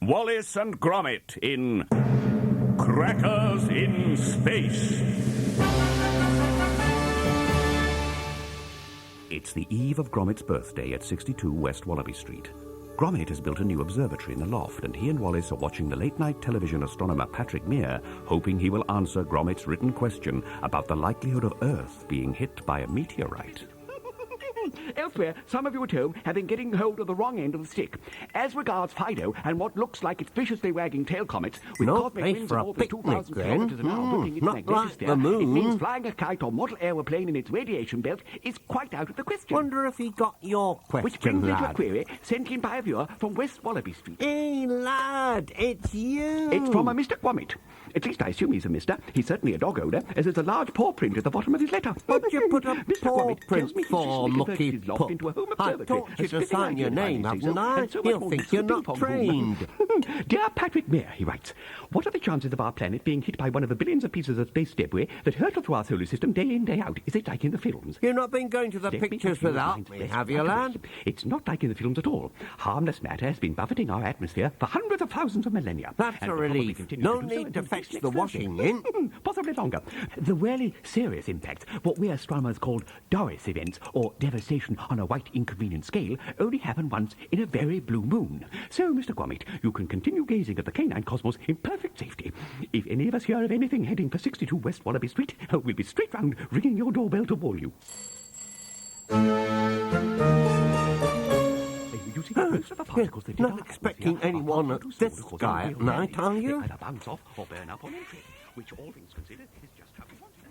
Wallace and Gromit in Crackers in Space. It's the eve of Gromit's birthday at 62 West Wallaby Street. Gromit has built a new observatory in the loft, and he and Wallace are watching the late-night television astronomer Patrick Meir, hoping he will answer Gromit's written question about the likelihood of Earth being hit by a meteorite. Elsewhere, some of you at home have been getting hold of the wrong end of the stick. As regards Fido and what looks like its viciously wagging tail comets, with cosmic winds of more than 2,000 kilometers an hour whipping its magnetosphere, it means flying a kite or model aeroplane in its radiation belt is quite out of the question. Wonder if he got your question, which brings me to a lad. query sent in by a viewer from West Wallaby Street. Hey, lad, it's you. It's from a Mr. Gromit. At least I assume he's a mister. He's certainly a dog owner, as there's a large paw print at the bottom of his letter. What'd you put a Mr. paw Gromit print tells me for, he's mucky his loft pup? into a home I observatory. taught you to sign your name, haven't I? He'll think you're not trained. Dear Patrick Meir, he writes, what are the chances of our planet being hit by one of the billions of pieces of space debris that hurtle through our solar system day in, day out? Is it like in the films? You've not been going to the pictures without me, have you, lad? It's not like in the films at all. Harmless matter has been buffeting our atmosphere for hundreds of thousands of millennia. That's a relief. No need to fetch the washing in. Possibly longer. The really serious impacts, what we astronomers call Doris events, or devastation on a white inconvenient scale, only happen once in a very blue moon. So, Mr. Gromit, you can continue gazing at the canine cosmos in perfect safety. If any of us hear of anything heading for 62 West Wallaby Street, we'll be straight round ringing your doorbell to warn you. You see, most of the particles that Not expecting anyone at this guy at night, are you? They either bounce off or burn up on entry, which, all things considered, is just how we want it.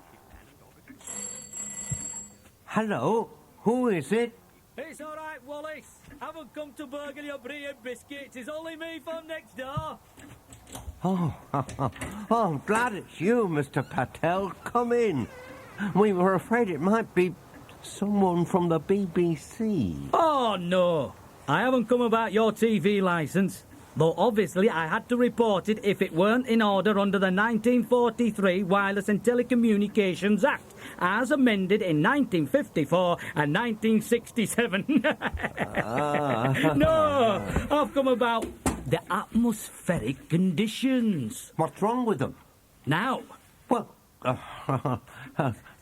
Hello, who is it? It's all right, Wallace. Haven't come to burgle your brie and biscuits. It's only me from next door. Oh, I'm glad it's you, Mr. Patel. Come in. We were afraid it might be someone from the BBC. Oh, no. I haven't come about your TV licence. Though obviously I had to report it if it weren't in order under the 1943 Wireless and Telecommunications Act, as amended in 1954 and 1967. No, I've come about the atmospheric conditions. What's wrong with them? Now. Well,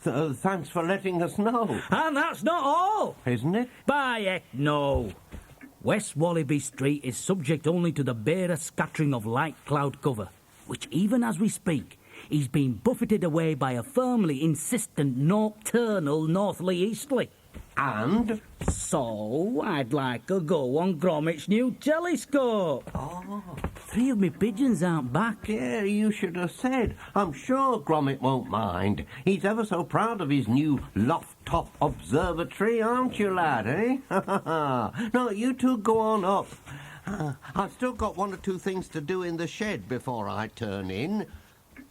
thanks for letting us know. And that's not all. Isn't it? By heck, no. West Wallaby Street is subject only to the barest scattering of light cloud cover, which, even as we speak, is being buffeted away by a firmly insistent nocturnal northerly easterly. And? So, I'd like a go on Gromit's new telescope. Oh. 3 of me pigeons aren't back. Yeah, you should have said. I'm sure Gromit won't mind. He's ever so proud of his new loft-top observatory, aren't you, lad, eh? No, you two go on up. I've still got 1 or 2 things to do in the shed before I turn in.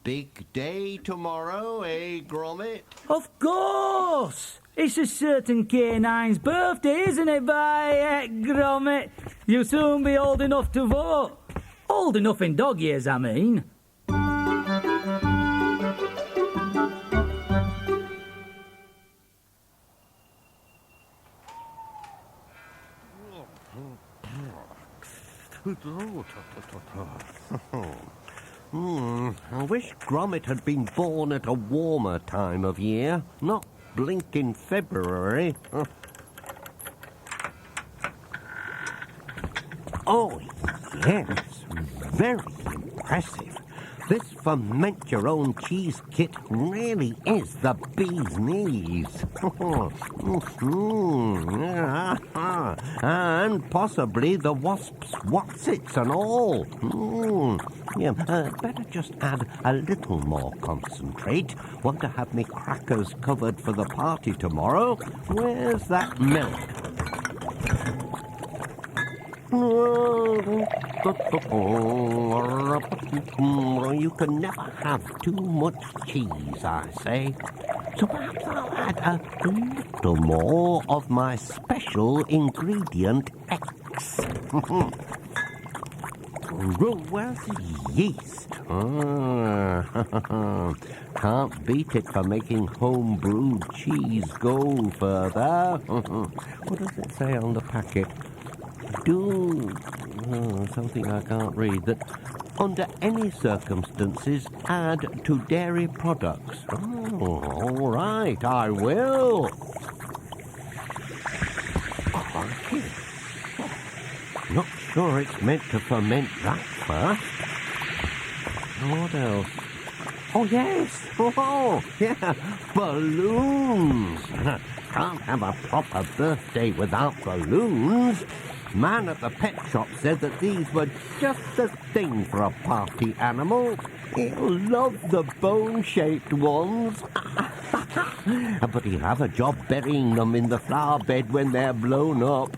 Big day tomorrow, eh, Gromit? Of course! It's a certain canine's birthday, isn't it, by Gromit? You'll soon be old enough to vote. Old enough in dog years, I mean. I wish Gromit had been born at a warmer time of year, not blinking February. Oh, yes, very impressive. This ferment-your-own cheese kit really is the bee's knees. And possibly the wasp's whatsits and all. Yeah, better just add a little more concentrate. Want to have me crackers covered for the party tomorrow? Where's that milk? You can never have too much cheese, I say. So perhaps I'll add a little more of my special ingredient X. Where's the yeast? Can't beat it for making home-brewed cheese go further. What does it say on the packet? Do something I can't read. That under any circumstances, add to dairy products. Oh, all right, I will. Not sure it's meant to ferment that fast. What else? Oh, yes. Oh, yeah. Balloons. Can't have a proper birthday without balloons. Man at the pet shop said that these were just the thing for a party animal. He'll love the bone-shaped ones. But he'll have a job burying them in the flower bed when they're blown up.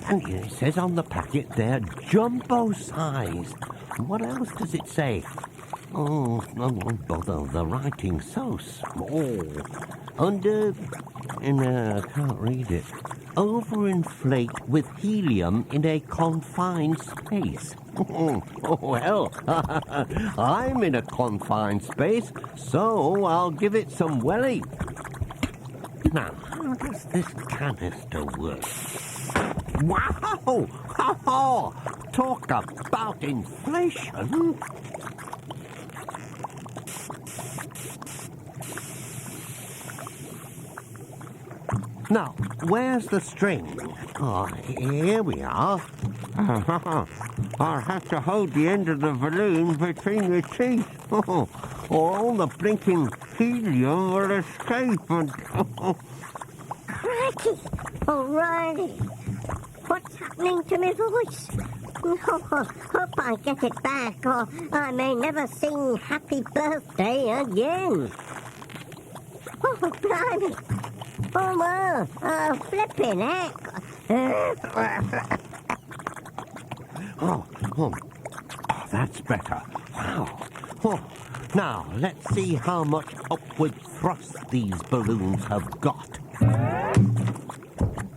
And it says on the packet they're jumbo-sized. What else does it say? Oh, bother, the writing's so small. I can't read it. Overinflate with helium in a confined space. Well, I'm in a confined space, so I'll give it some welly. Now, how does this canister work? Wow! Oh, talk about inflation! Now, where's the string? Oh, here we are. I'll have to hold the end of the balloon between your teeth. Or all the blinking helium will escape and... Crikey! O'Reilly! What's happening to my voice? Hope I get it back, or I may never sing Happy Birthday again. Oh, blimey! Oh, well, flipping heck. Oh, that's better. Wow. Oh, now, let's see how much upward thrust these balloons have got.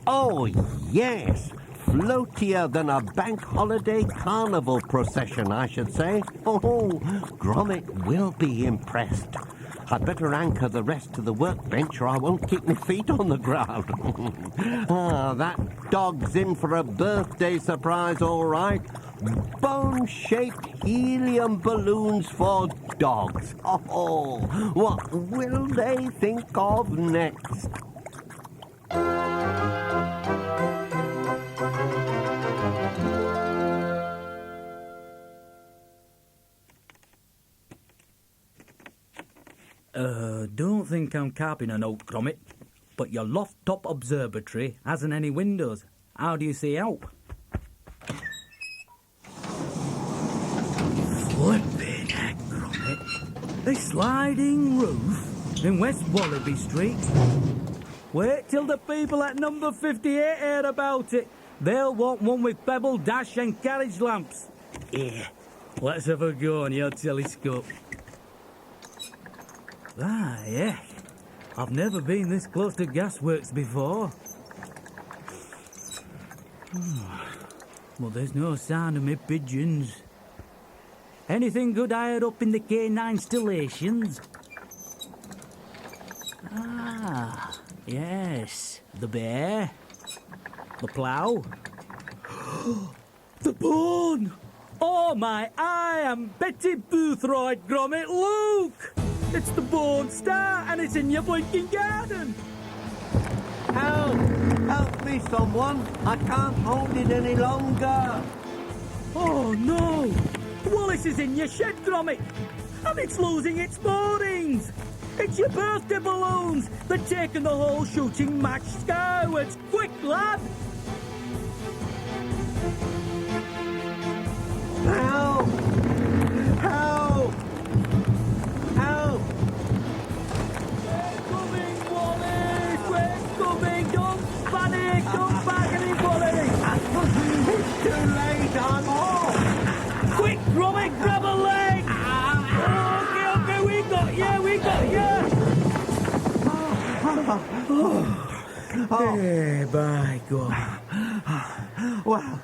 Oh, yes. Floatier than a bank holiday carnival procession, I should say. Oh, Gromit will be impressed. I'd better anchor the rest to the workbench or I won't keep my feet on the ground. That dog's in for a birthday surprise, all right. Bone-shaped helium balloons for dogs. Oh, what will they think of next? Don't think I'm carping a note, Gromit, but your loft-top observatory hasn't any windows. How do you see out? Flipping heck, Gromit. A sliding roof in West Wallaby Street? Wait till the people at number 58 hear about it. They'll want one with pebble dash and carriage lamps. Here, let's have a go on your telescope. Ah, yeah. I've never been this close to gasworks before. Well, there's no sign of me pigeons. Anything good hired up in the K9 Stellations? Ah, yes. The bear. The plough. The bone! Oh, my eye, I'm Betty Boothroyd, Gromit, look! It's the Bone Star, and it's in your blinking garden. Help! Help me, someone! I can't hold it any longer! Oh, no! Wallace is in your shed, Gromit, and it's losing its moorings. It's your birthday balloons. They're taking the whole shooting match skywards. Quick, lad! Help! Help! Help! We're coming, Wallace! We're coming! Don't panic! Don't panic, Wallace! It's too late, I'm off! Quick, Gromit, grab a leg! Okay, we got you! Hey, by God. Well,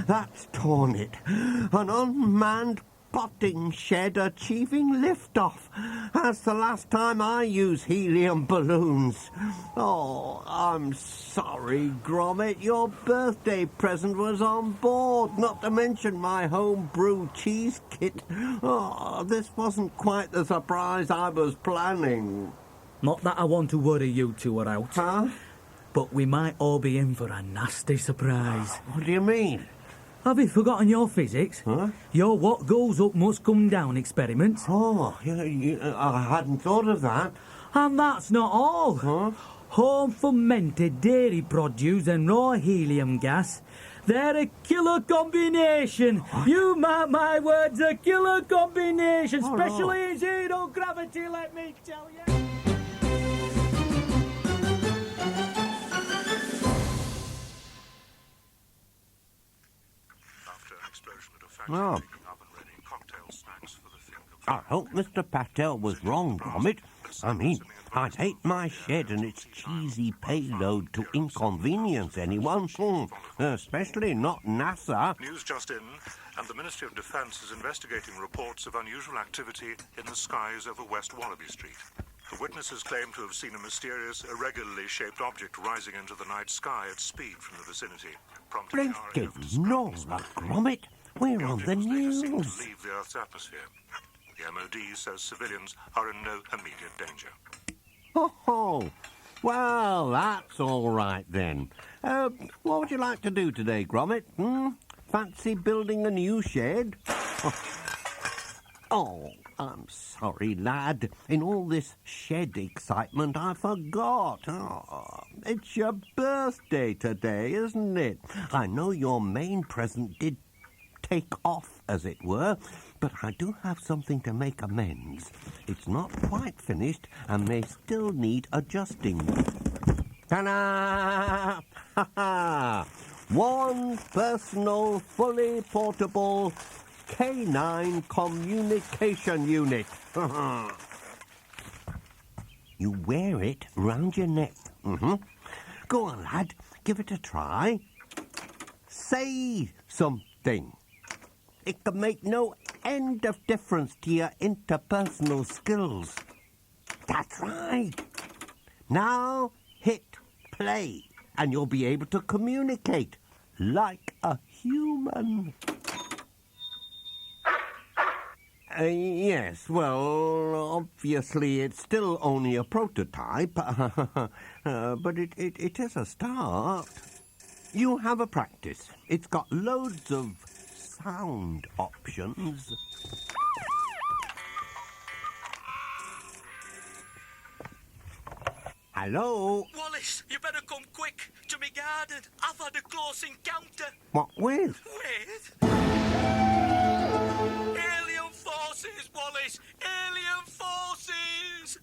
that's torn it. An unmanned spotting shed achieving liftoff. That's the last time I used helium balloons. Oh, I'm sorry, Gromit. Your birthday present was on board, not to mention my home-brewed cheese kit. Oh, this wasn't quite the surprise I was planning. Not that I want to worry you two are out, Huh? but we might all be in for a nasty surprise. What do you mean? Have you forgotten your physics? Huh? Your what goes up must come down experiments. Oh, I hadn't thought of that. And that's not all. Huh? Home fermented dairy produce and raw helium gas. They're a killer combination. What? You mark my words, a killer combination. Oh, Especially no. in zero gravity, let me tell you. Oh. I hope Mr. Patel was wrong, Gromit. I mean, I'd hate my shed and its cheesy payload to inconvenience anyone, especially not NASA. News just in, and the Ministry of Defence is investigating reports of unusual activity in the skies over West Wallaby Street. The witnesses claim to have seen a mysterious, irregularly shaped object rising into the night sky at speed from the vicinity, prompting the RAF to Blinking scrap Nola, Gromit. We're on the object was later seen news. to leave the Earth's atmosphere. The MOD says civilians are in no immediate danger. Oh, well, that's all right then. What would you like to do today, Gromit? Fancy building a new shed? Oh, I'm sorry, lad. In all this shed excitement, I forgot. Oh, it's your birthday today, isn't it? I know your main present did take off, as it were, but I do have something to make amends. It's not quite finished and may still need adjusting. Ta-da! Ha-ha! One personal, fully portable K9 communication unit. You wear it round your neck. Go on, lad. Give it a try. Say something. It can make no end of difference to your interpersonal skills. That's right. Now hit play, and you'll be able to communicate like a human. Yes, well, obviously it's still only a prototype, but it is a start. You have a practice. It's got loads of sound options. Hello? Wallace, you better come quick to me garden. I've had a close encounter What with? with alien forces, Wallace. Alien forces.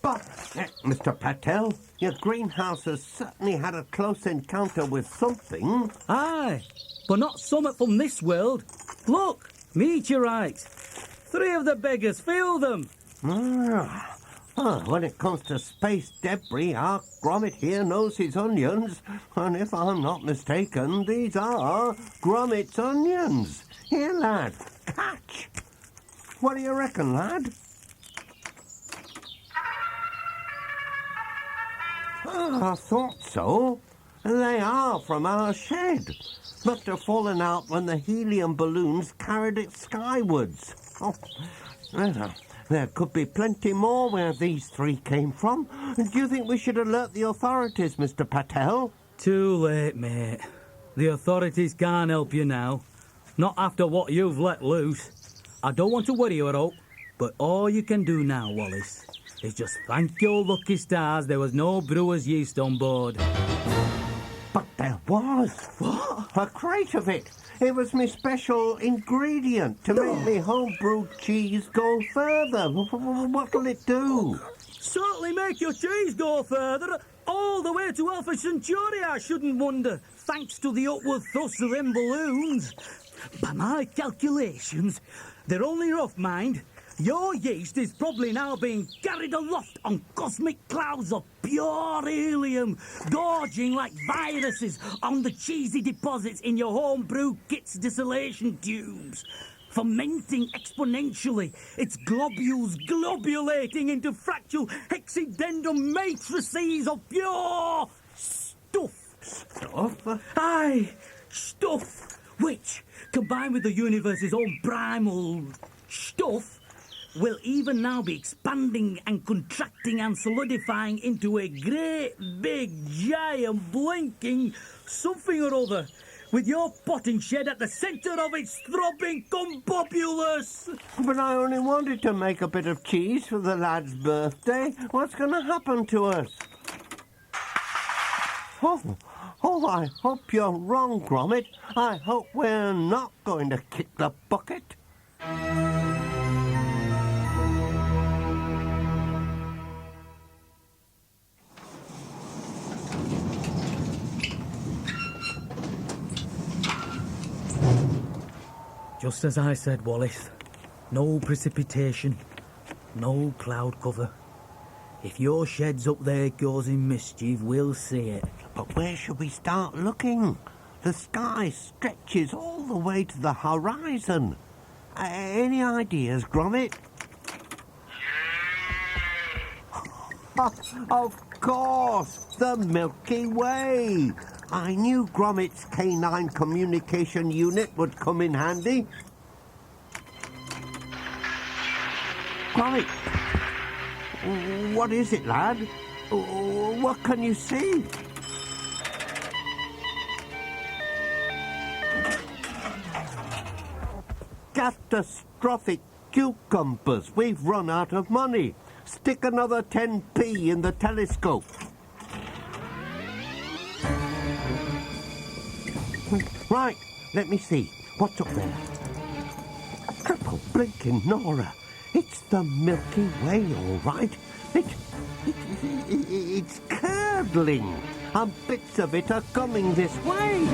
But, Mr. Patel, your greenhouse has certainly had a close encounter with something. Aye, but not summit from this world. Look, meteorites. 3 of the beggars, feel them. When it comes to space debris, our Gromit here knows his onions. And if I'm not mistaken, these are Gromit's onions. Here, lad, catch. What do you reckon, lad? I thought so. They are from our shed. Must have fallen out when the helium balloons carried it skywards. Oh, there could be plenty more where these 3 came from. Do you think we should alert the authorities, Mr. Patel? Too late, mate. The authorities can't help you now. Not after what you've let loose. I don't want to worry you at all, but all you can do now, Wallace, is just thank your lucky stars there was no brewer's yeast on board. But there was. What? A crate of it. It was my special ingredient to make me home-brewed cheese go further. What'll it do? Certainly make your cheese go further, all the way to Alpha Centauri, I shouldn't wonder, thanks to the upward thrust of them balloons. By my calculations, They're only rough, mind. Your yeast is probably now being carried aloft on cosmic clouds of pure helium, gorging like viruses on the cheesy deposits in your homebrew kit's distillation tubes. Fermenting exponentially, its globules globulating into fractal hexadendron matrices of pure stuff. Stuff? Aye, stuff, which, combined with the universe's own primal stuff, will even now be expanding and contracting and solidifying into a great, big, giant, blinking something or other, with your potting shed at the centre of its throbbing combobulus. But I only wanted to make a bit of cheese for the lad's birthday. What's going to happen to us? Oh, I hope you're wrong, Gromit. I hope we're not going to kick the bucket. Just as I said, Wallace. No precipitation, no cloud cover. If your shed's up there causing mischief, we'll see it. But where should we start looking? The sky stretches all the way to the horizon. Any ideas, Gromit? Of course, the Milky Way. I knew Gromit's canine communication unit would come in handy. Gromit, what is it, lad? What can you see? Catastrophic cucumbers. We've run out of money. Stick another 10p in the telescope. Right, let me see. What's up there? Triple blinking Nora. It's the Milky Way, all right. It's curdling, and bits of it are coming this way.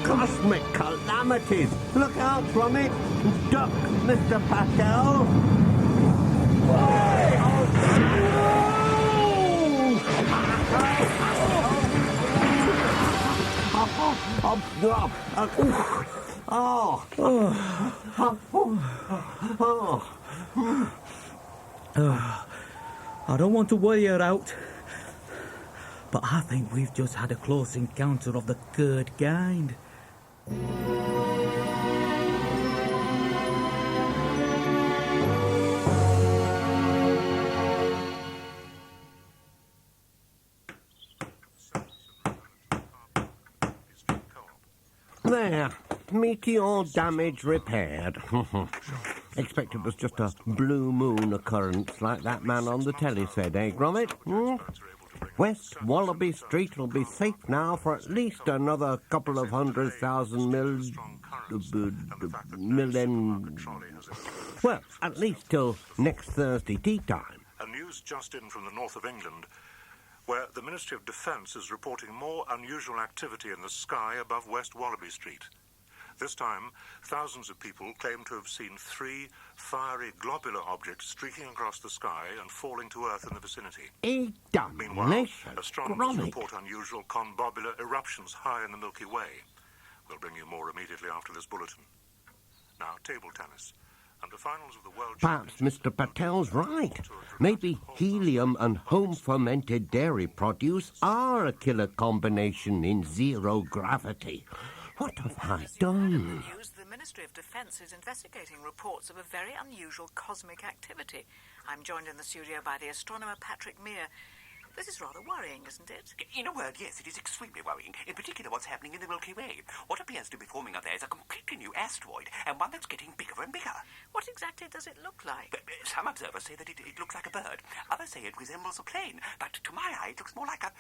Cosmic calamities! Look out from it! Duck, Mr. Patel! I don't want to wear you out, but I think we've just had a close encounter of the third kind. There, meteor damage repaired. Expect it was just a blue moon occurrence like that man on the telly said, eh, Gromit? West Wallaby Street will be safe now for at least another couple of 100,000 well, at least till next Thursday tea time. And news just in from the north of England, where the Ministry of Defence is reporting more unusual activity in the sky above West Wallaby Street. This time, thousands of people claim to have seen 3 fiery globular objects streaking across the sky and falling to Earth in the vicinity. Meanwhile, astronomers report unusual conbobular eruptions high in the Milky Way. We'll bring you more immediately after this bulletin. Now, table tennis. And the finals of the World Perhaps Mr. Patel's right. Maybe helium and home-fermented dairy produce are a killer combination in zero gravity. What have I done? The Ministry of Defence is investigating reports of a very unusual cosmic activity. I'm joined in the studio by the astronomer Patrick Mear. This is rather worrying, isn't it? In a word, yes, it is extremely worrying. In particular, what's happening in the Milky Way. What appears to be forming up there is a completely new asteroid, and one that's getting bigger and bigger. What exactly does it look like? Some observers say that it looks like a bird. Others say it resembles a plane. But to my eye, it looks more like a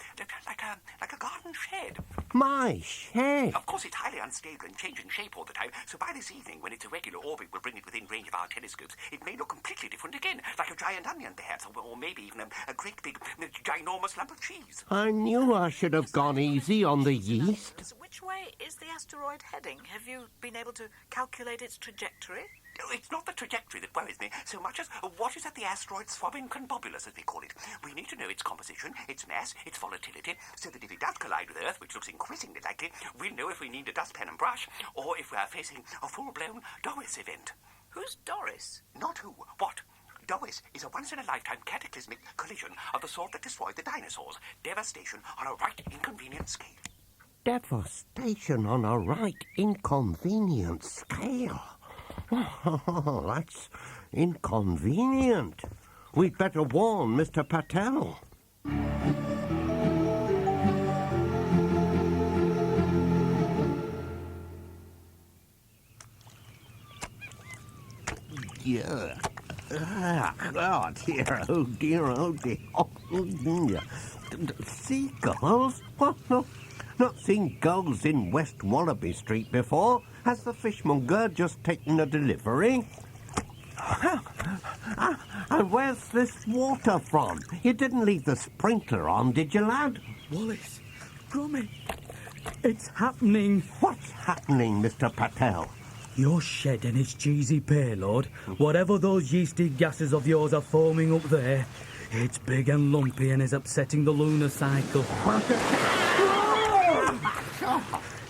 garden shed. My shed. Of course, it's highly unstable and changing shape all the time, so by this evening, when its irregular orbit will bring it within range of our telescopes, it may look completely different again, like a giant onion, perhaps, or maybe even a great big, ginormous lump of cheese. I knew I should have gone easy on the yeast. So which way is the asteroid heading? Have you been able to calculate its trajectory? It's not the trajectory that worries me so much as what is at the asteroid's throbbing convolvulus, as we call it. We need to know its composition, its mass, its volatility, so that if it does collide with Earth, which looks increasingly likely, we'll know if we need a dustpan and brush, or if we are facing a full-blown Doris event. Who's Doris? Not who, what? Doris is a once-in-a-lifetime cataclysmic collision of the sort that destroyed the dinosaurs. Devastation on a right inconvenient scale. Devastation on a right inconvenient scale. Oh, that's inconvenient. We'd better warn Mr. Patel. Yeah. Oh, dear, oh, dear, oh, dear. Oh, dear. Seagulls? What? No, not seen gulls in West Wallaby Street before. Has the fishmonger just taken a delivery? And where's this water from? You didn't leave the sprinkler on, did you, lad? Wallace, Gromit, it's happening. What's happening, Mr. Patel? Your shed and its cheesy payload, whatever those yeasty gases of yours are forming up there, it's big and lumpy and is upsetting the lunar cycle.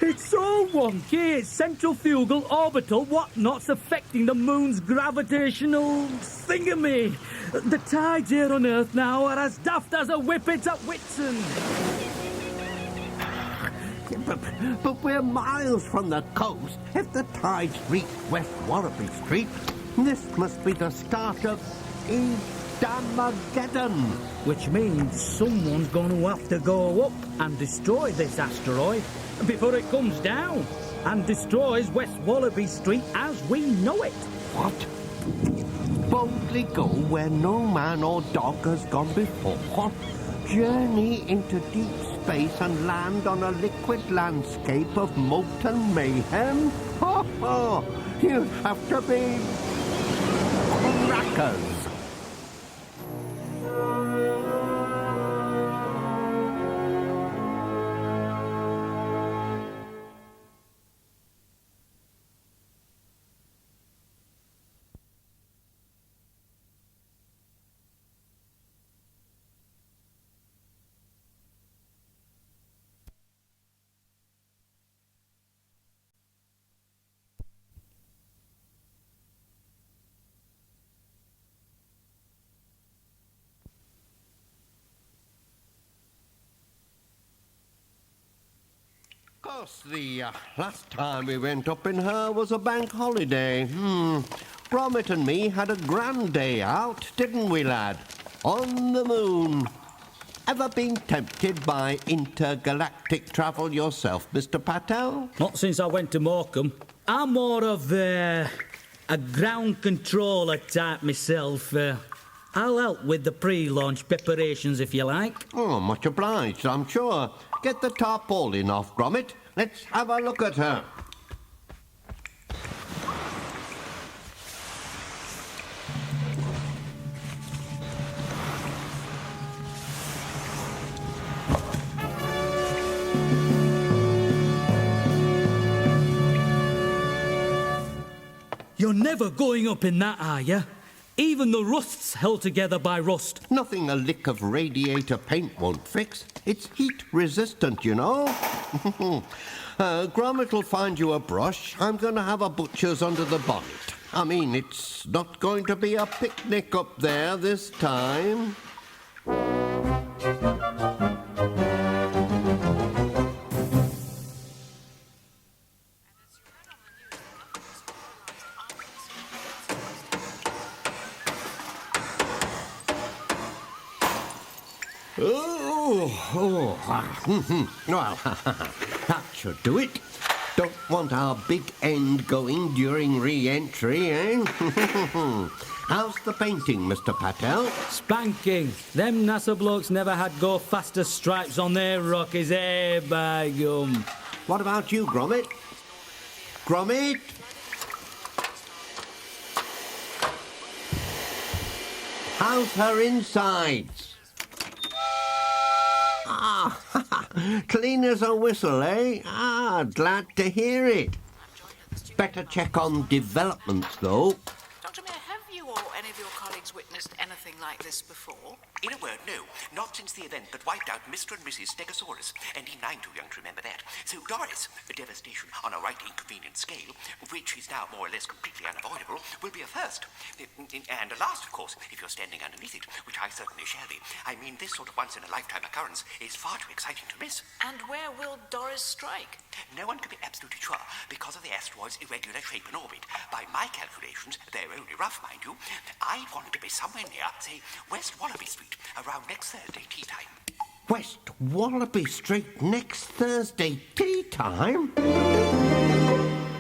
It's so wonky, it's centrifugal, orbital, whatnot's affecting the moon's gravitational thingamy. The tides here on Earth now are as daft as a whippet at Whitsun. But we're miles from the coast. If the tides reach West Wallaby Street, this must be the start of Edamageddon. Which means someone's going to have to go up and destroy this asteroid before it comes down and destroys West Wallaby Street as we know it. What? Boldly go where no man or dog has gone before? Journey into deep space and land on a liquid landscape of molten mayhem? Oh, you'd have to be crackers. Of course, the last time we went up in her was a bank holiday. Gromit and me had a grand day out, didn't we, lad? On the moon. Ever been tempted by intergalactic travel yourself, Mr. Patel? Not since I went to Morecambe. I'm more of a ground controller type myself. I'll help with the pre-launch preparations if you like. Oh, much obliged, I'm sure. Get the tarpaulin off, Gromit. Let's have a look at her. You're never going up in that, are you? Even the rust's held together by rust. Nothing a lick of radiator paint won't fix. It's heat resistant, you know. Gromit will find you a brush. I'm going to have a butcher's under the bonnet. I mean, it's not going to be a picnic up there this time. Well, that should do it. Don't want our big end going during re-entry, eh? How's the painting, Mr. Patel? Spanking. Them NASA blokes never had go faster stripes on their Rockies, eh, by gum. What about you, Gromit? Gromit? How's her insides? Ah, clean as a whistle, eh? Ah, glad to hear it. Better check on developments, though. Dr. Mayor, have you or any of your colleagues witnessed anything like this before? In a word, no. Not since the event that wiped out Mr. and Mrs. Stegosaurus. And I'm too young to remember that. So, Doris, a devastation on a right inconvenient scale, which is now more or less completely unavoidable, will be a first. And a last, of course, if you're standing underneath it, which I certainly shall be. I mean, this sort of once-in-a-lifetime occurrence is far too exciting to miss. And where will Doris strike? No one can be absolutely sure because of the asteroid's irregular shape and orbit. By my calculations, they're only rough, mind you, I want it to be somewhere near, say, West Wallaby Street, around next Thursday tea time. West Wallaby Street next Thursday tea time?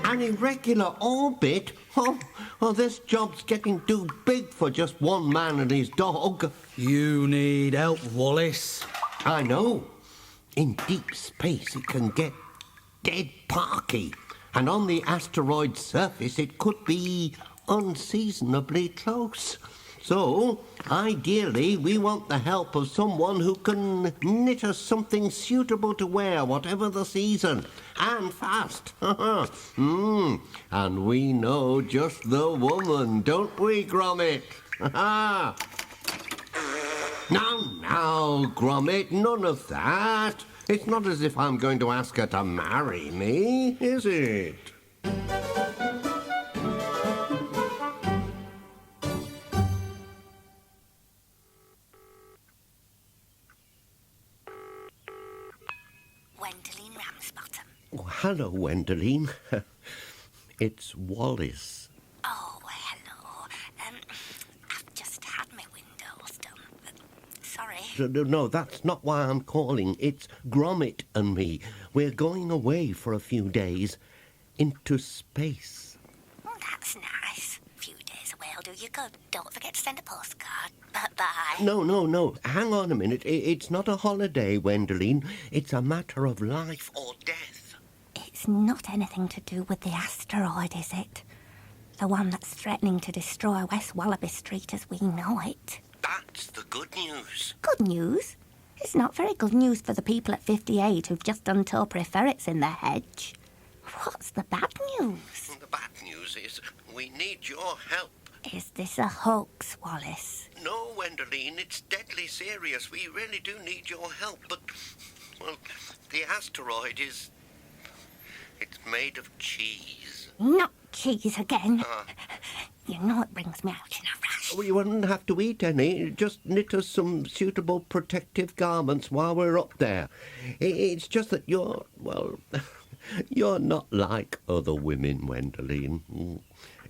An irregular orbit? Oh, well, this job's getting too big for just one man and his dog. You need help, Wallace. I know. In deep space, it can get dead parky. And on the asteroid's surface, it could be unseasonably close. So, ideally, we want the help of someone who can knit us something suitable to wear, whatever the season. And fast. And we know just the woman, don't we, Gromit? Now, Gromit, none of that. It's not as if I'm going to ask her to marry me, is it? Gwendoline Ramsbottom. Oh, hello, Gwendoline. It's Wallace. Oh, hello. I've just had my windows done. Sorry. No, that's not why I'm calling. It's Gromit and me. We're going away for a few days into space. Oh, that's nice. A few days away will do you good. Don't forget to send a postcard. Bye-bye. No. Hang on a minute. It's not a holiday, Gwendoline. It's a matter of life or death. It's not anything to do with the asteroid, is it? The one that's threatening to destroy West Wallaby Street as we know it. That's the good news. Good news? It's not very good news for the people at 58 who've just done topiary ferrets in their hedge. What's the bad news? The bad news is we need your help. Is this a hoax, Wallace? No, Gwendoline, it's deadly serious. We really do need your help, but, well, the asteroid is... it's made of cheese. Not cheese again. You know it brings me out in a rush. We wouldn't have to eat any. Just knit us some suitable protective garments while we're up there. It's just that you're, well, you're not like other women, Gwendoline.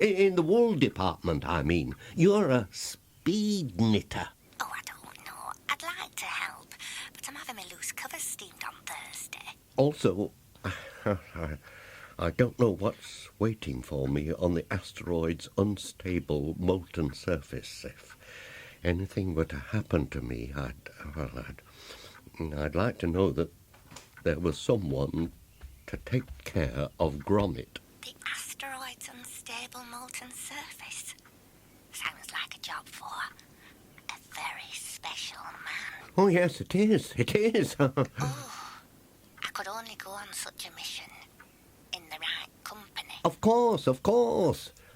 In the wool department, I mean. You're a speed knitter. Oh, I don't know. I'd like to help, but I'm having my loose covers steamed on Thursday. Also, I don't know what's waiting for me on the asteroid's unstable molten surface. If anything were to happen to me, I'd like to know that there was someone to take care of Gromit. The asteroid's unstable molten surface. Sounds like a job for a very special man. Oh, yes, it is. It is. Oh, I could only go on such a mission in the right company. Of course.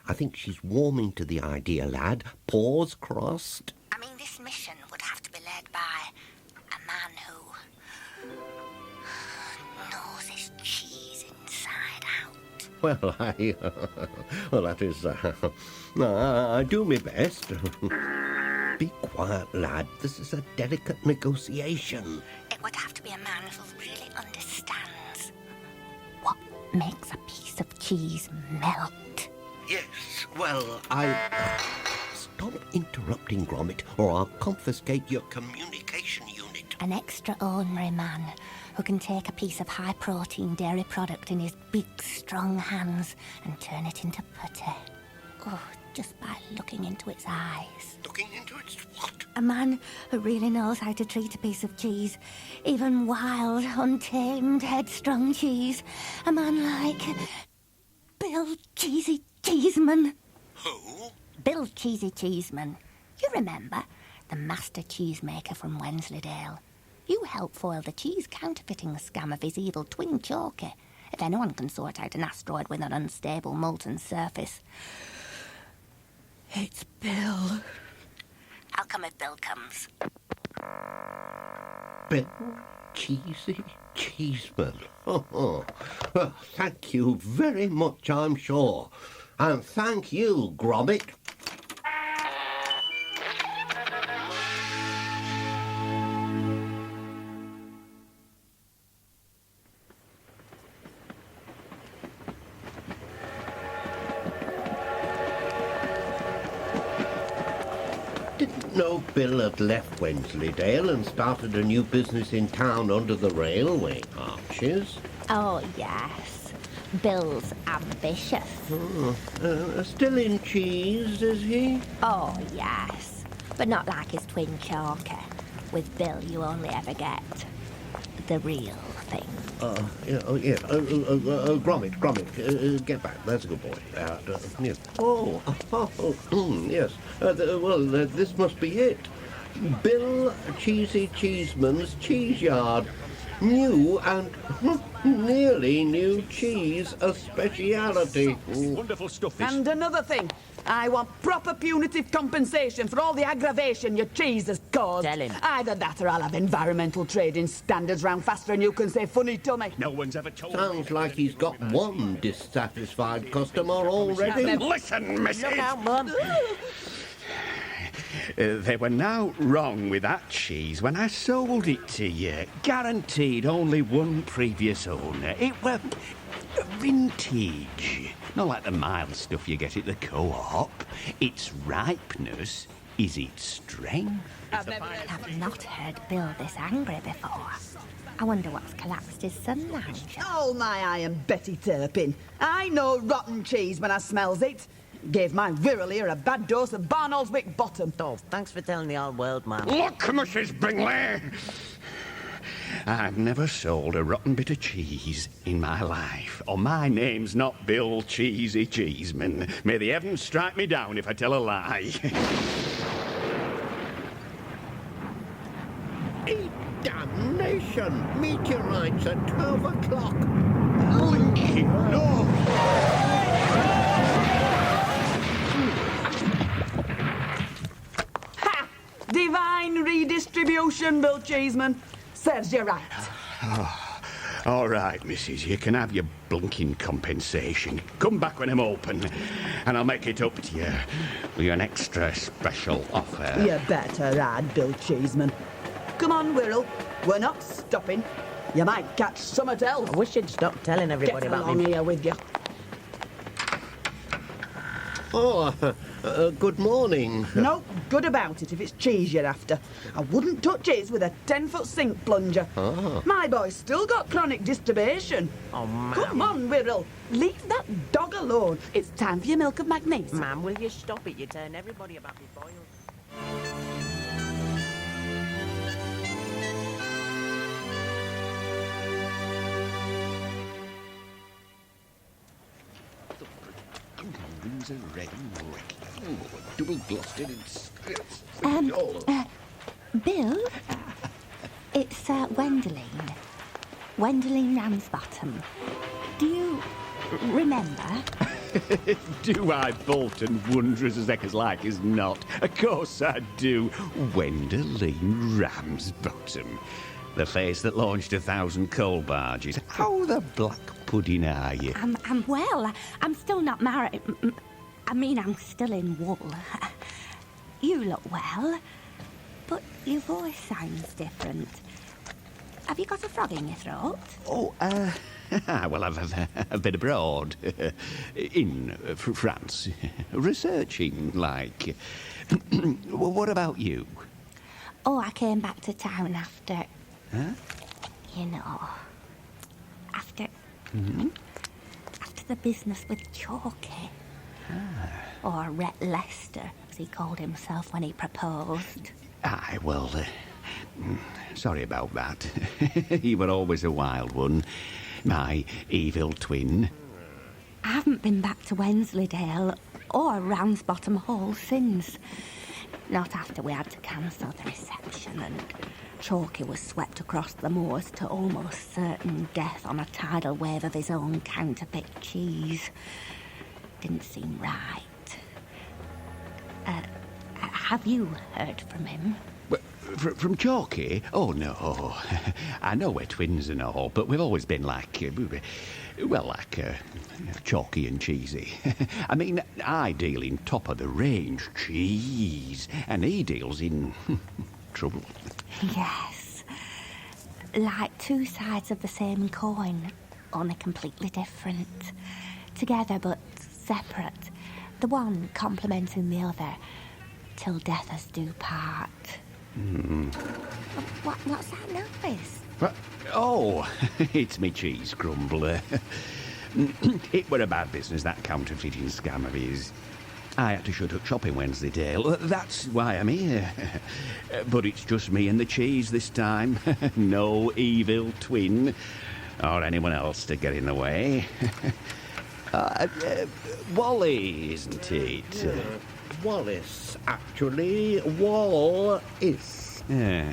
I think she's warming to the idea, lad. Paws crossed. I mean, this mission would have to be led by a man who knows his cheese inside out. Well, that is... I do my best. Be quiet, lad. This is a delicate negotiation. It would have to be a man who really understands what makes a piece of cheese melt. Yes, well, Stop interrupting, Gromit, or I'll confiscate your communication unit. An extraordinary man who can take a piece of high-protein dairy product in his big, strong hands and turn it into putty. Oh, just by looking into its eyes. Looking into its what? A man who really knows how to treat a piece of cheese. Even wild, untamed, headstrong cheese. A man like Bill Cheesy Cheeseman. Who? Bill Cheesy Cheeseman. You remember? The master cheesemaker from Wensleydale. You helped foil the cheese counterfeiting scam of his evil twin Chalky. If anyone can sort out an asteroid with an unstable molten surface, it's Bill. I'll come if Bill comes. Bill Cheesy Cheeseman. Oh. Well, thank you very much, I'm sure. And thank you, Gromit. Didn't know Bill had left Wensleydale and started a new business in town under the railway arches. Oh, yes. Bill's ambitious. Still in cheese, is he? Oh, yes. But not like his twin Chalky. With Bill, you only ever get the real thing. Gromit, get back. That's a good boy. Yes. Yes. This must be it. Bill Cheesy Cheeseman's Cheese Yard. New and nearly new cheese, a speciality. Wonderful stuff, this. And another thing, I want proper punitive compensation for all the aggravation your cheese has caused. Tell him. Either that or I'll have environmental trading standards round faster and you can say funny tummy. No one's ever told me. Sounds like he's got one dissatisfied customer already. Listen, missus. Look out, Mum. They were now wrong with that cheese when I sold it to you. Guaranteed only one previous owner. It were vintage. Not like the mild stuff you get at the co-op. Its ripeness is its strength. I've not heard Bill this angry before. I wonder what's collapsed his sun lounge. Oh, my eye and Betty Turpin. I know rotten cheese when I smells it. Gave my Wirral here a bad dose of Barnoldswick Bottom. Oh, thanks for telling the old world, man. Look, Mrs. Bingley! I've never sold a rotten bit of cheese in my life. Or my name's not Bill Cheesy Cheeseman. May the heavens strike me down if I tell a lie. Damnation! Meteorites at 12 o'clock. Blinking no! Ha! Divine redistribution, Bill Cheeseman. Serves you right. All right, missus, you can have your blunking compensation. Come back when I'm open, and I'll make it up to you with an extra special offer. You better add, Bill Cheeseman. Come on, Wirral. We're not stopping. You might catch summat else. I wish you'd stop telling everybody Get about along me. here with you. Oh, good morning. No good about it if it's cheese you're after. I wouldn't touch his with a 10-foot sink plunger. Ah. My boy's still got chronic disturbation. Oh, ma'am. Come on, Wirral. Leave that dog alone. It's time for your milk of magnesia. Ma'am, will you stop it? You turn everybody about me boils. Bill? It's Wendoline. Wendoline Ramsbottom. Do you remember? Do I, Bolton, wondrous as heck as like as not? Of course I do. Wendoline Ramsbottom. The face that launched 1,000 coal barges. How the black pudding are you? I'm well. I'm still not married. I mean, I'm still in wool. You look well, but your voice sounds different. Have you got a frog in your throat? Oh, well, I've been abroad. In France. Researching, like. What about you? Oh, I came back to town after... Huh? You know... After... Mm-hmm. After the business with Chalky. Or Rhett Lester, as he called himself when he proposed. Aye, well, sorry about that. He were always a wild one. My evil twin. I haven't been back to Wensleydale or Ramsbottom Hall since. Not after we had to cancel the reception and Chalky was swept across the moors to almost certain death on a tidal wave of his own counterfeit cheese. Didn't seem right. Have you heard from him? From Chalky? Oh, no. I know we're twins and all, but we've always been like chalky and cheesy. I mean, I deal in top-of-the-range cheese, and he deals in trouble. Yes. Like two sides of the same coin, only completely different. Together but separate. The one complementing the other, till death us do part. What's that noise? Oh, it's me cheese crumbler. It were a bad business, that counterfeiting scam of his. I had to shut up shop in Wensleydale. That's why I'm here. But it's just me and the cheese this time. No evil twin or anyone else to get in the way. Wally, isn't it? Wallace, actually. Wall-is. Yeah,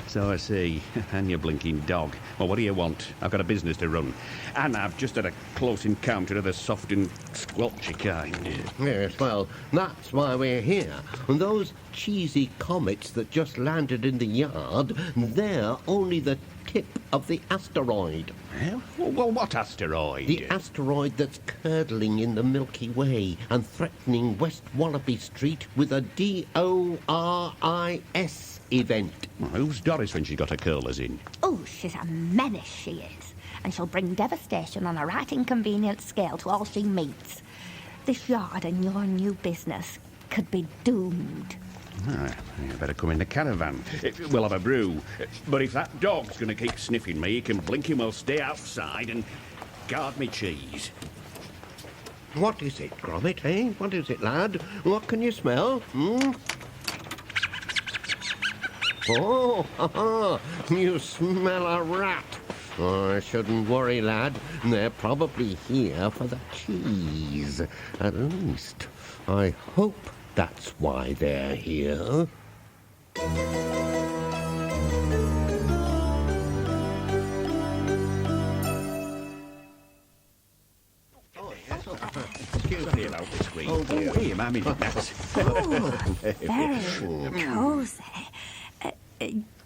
so I see. And your blinking dog. Well, what do you want? I've got a business to run. And I've just had a close encounter of the soft and squelchy kind. Yes, well, that's why we're here. And those cheesy comets that just landed in the yard, they're only the tip of the asteroid. Well, what asteroid? The asteroid that's curdling in the Milky Way and threatening West Wallaby Street with a DORIS event. Well, who's Doris when she got her curlers in? Oh, she's a menace, she is. And she'll bring devastation on a right inconvenient scale to all she meets. This yard and your new business could be doomed. You better come in the caravan. We'll have a brew. But if that dog's going to keep sniffing me, he can blink him or stay outside and guard me cheese. What is it, Gromit, eh? What is it, lad? What can you smell? Oh, ha-ha, you smell a rat. Oh, I shouldn't worry, lad. They're probably here for the cheese. At least, I hope that's why they're here. Excuse me about this week. Oh, dear. Here, Mammy. Very cosy.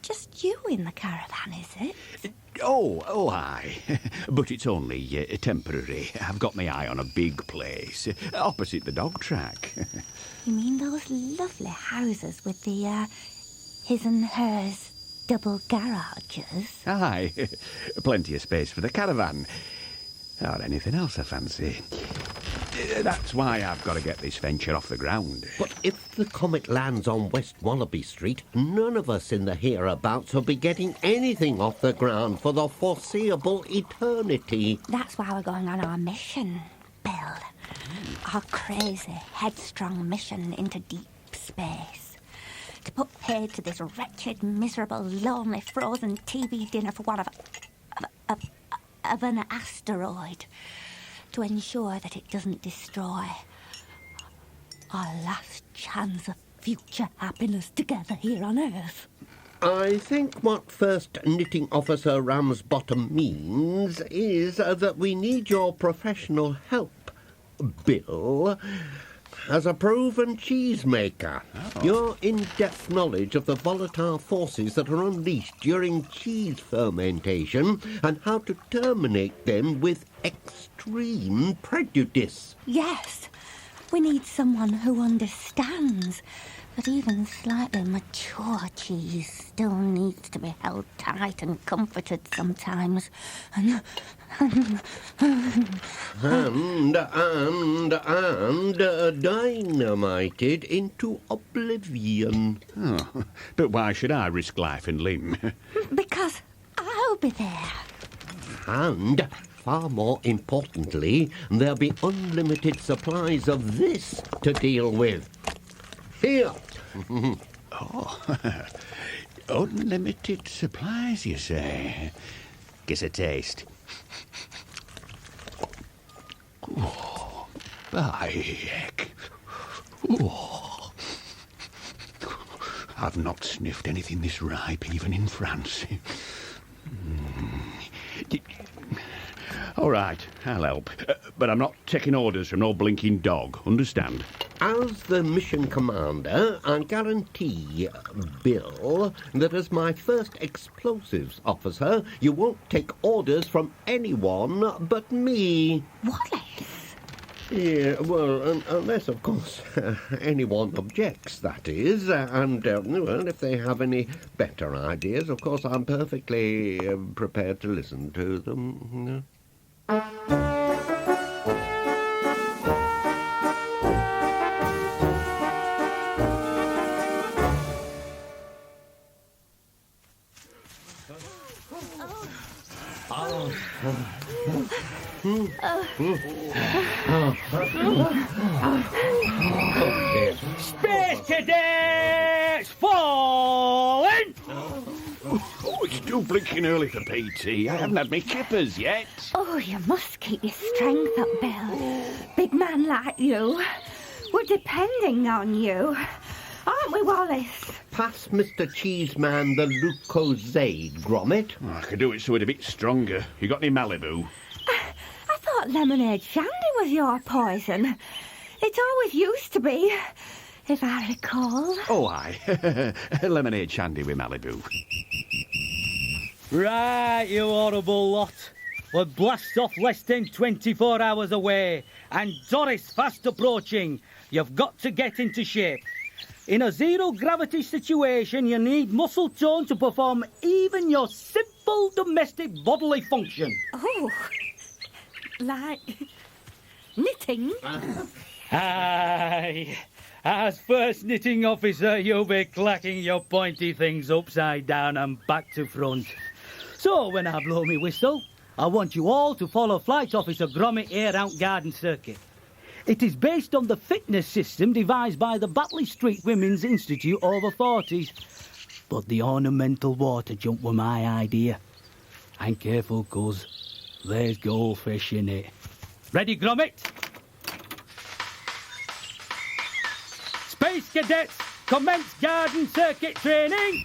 Just you in the caravan, is it? Oh, aye. But it's only temporary. I've got my eye on a big place, opposite the dog track. You mean those lovely houses with the, his and hers double garages? Aye. Plenty of space for the caravan. Or anything else I fancy. That's why I've got to get this venture off the ground. But if the comet lands on West Wallaby Street, none of us in the hereabouts will be getting anything off the ground for the foreseeable eternity. That's why we're going on our mission, Bill. Our crazy, headstrong mission into deep space. To put paid to this wretched, miserable, lonely, frozen TV dinner for what of an asteroid. To ensure that it doesn't destroy our last chance of future happiness together here on Earth. I think what First Knitting Officer Ramsbottom means is that we need your professional help, Bill, as a proven cheesemaker. Your in-depth knowledge of the volatile forces that are unleashed during cheese fermentation and how to terminate them with extreme prejudice. Yes, we need someone who understands, But even slightly mature cheese still needs to be held tight and comforted sometimes. And dynamited into oblivion. Oh, but why should I risk life and limb? because I'll be there. And, far more importantly, there'll be unlimited supplies of this to deal with. Here. Oh, unlimited supplies, you say? Gives a taste. Oh, by heck. Oh. I've not sniffed anything this ripe, even in France. All right, I'll help. But I'm not taking orders from no blinking dog, understand? As the mission commander, I guarantee, Bill, that as my first explosives officer, you won't take orders from anyone but me. Wallace? Yeah, well, unless, of course, anyone objects, that is. And, well, if they have any better ideas, of course, I'm perfectly prepared to listen to them. Space Cadets falling! Oh, it's still blinking early for PT. I haven't had my kippers yet. Oh, you must keep your strength up, Bill. Big man like you. We're depending on you. Aren't we, Wallace? Pass Mr. Cheeseman the Lucozade, Gromit. Oh, I could do it so it's a bit stronger. You got any Malibu? I thought lemonade shandy was your poison. It always used to be, if I recall. Oh, aye. Lemonade shandy with Malibu. Right, you horrible lot. We're blast off less than 24 hours away, and Doris fast approaching. You've got to get into shape. In a zero-gravity situation, you need muscle tone to perform even your simple domestic bodily function. Oh, like knitting? Aye. As first knitting officer, you'll be clacking your pointy things upside down and back to front. So, when I blow me whistle, I want you all to follow Flight Officer Gromit here out Garden Circuit. It is based on the fitness system devised by the Batley Street Women's Institute over 40s. But the ornamental water jump were my idea. And careful, cuz there's goldfish in it. Ready, Gromit? Space Cadets, commence Garden Circuit training.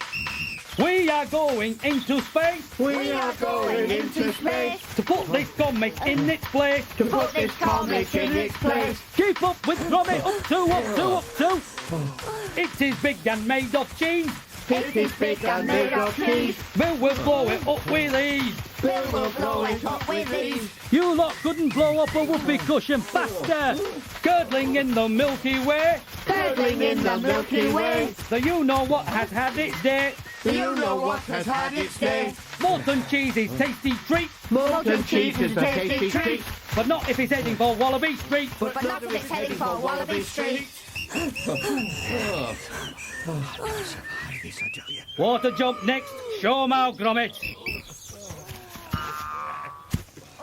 We are going into space. We are going into space. To put this comic in its place. To put this comic in its place. Keep up with Gromit. Up two, up two, up two. It is big and made of cheese. It is big and made of cheese. Bill will blow it up with ease. Bill will blow it up with ease. You lot couldn't blow up a whoopee cushion faster. Curdling in the Milky Way. Curdling in the Milky Way. So you know what has had its day. You know what has had its day. Molten cheese is tasty treat. Molten cheese is a tasty treat. But not if it's heading for Wallaby Street. But not if it's heading for Wallaby Street. Water jump next. Show 'em how, Gromit.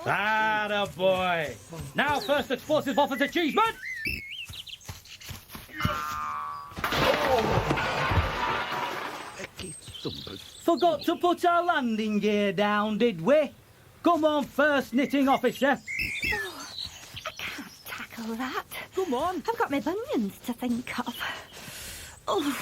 Atta boy. Now first explosive officer Cheeseman. Forgot to put our landing gear down, did we? Come on, first knitting officer. Oh, I can't tackle that. Come on. I've got my bunions to think of. Oh.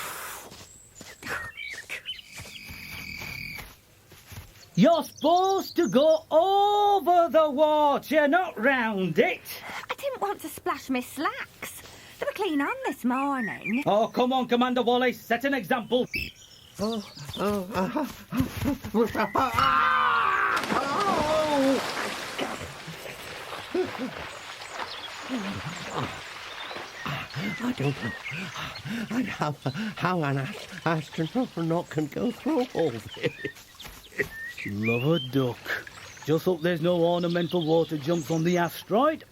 You're supposed to go over the water, not round it. I didn't want to splash my slacks. They were clean on this morning. Oh, come on, Commander Wallace. Set an example. I don't know how an astronaut can go through all this. Love a duck. Just hope there's no ornamental water jumps on the asteroid.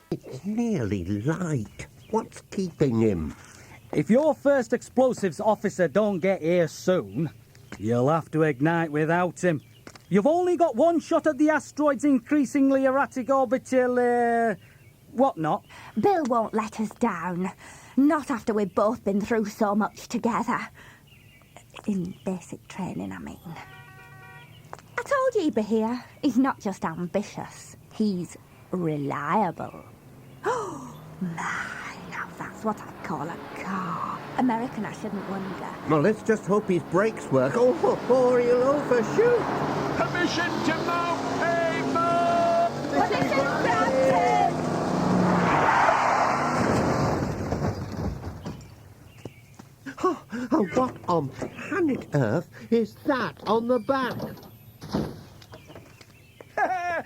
It's nearly light. What's keeping him? If your first explosives officer don't get here soon, you'll have to ignite without him. You've only got one shot at the asteroid's increasingly erratic orbital, whatnot. Bill won't let us down. Not after we've both been through so much together. In basic training, I mean. I told you he'd be here. He's not just ambitious. He's reliable. Oh, my, now that's what I'd call a car. American, I shouldn't wonder. Well, let's just hope his brakes work. Or he'll overshoot. Permission to move pavement! Position granted! Oh, what on planet Earth is that on the back?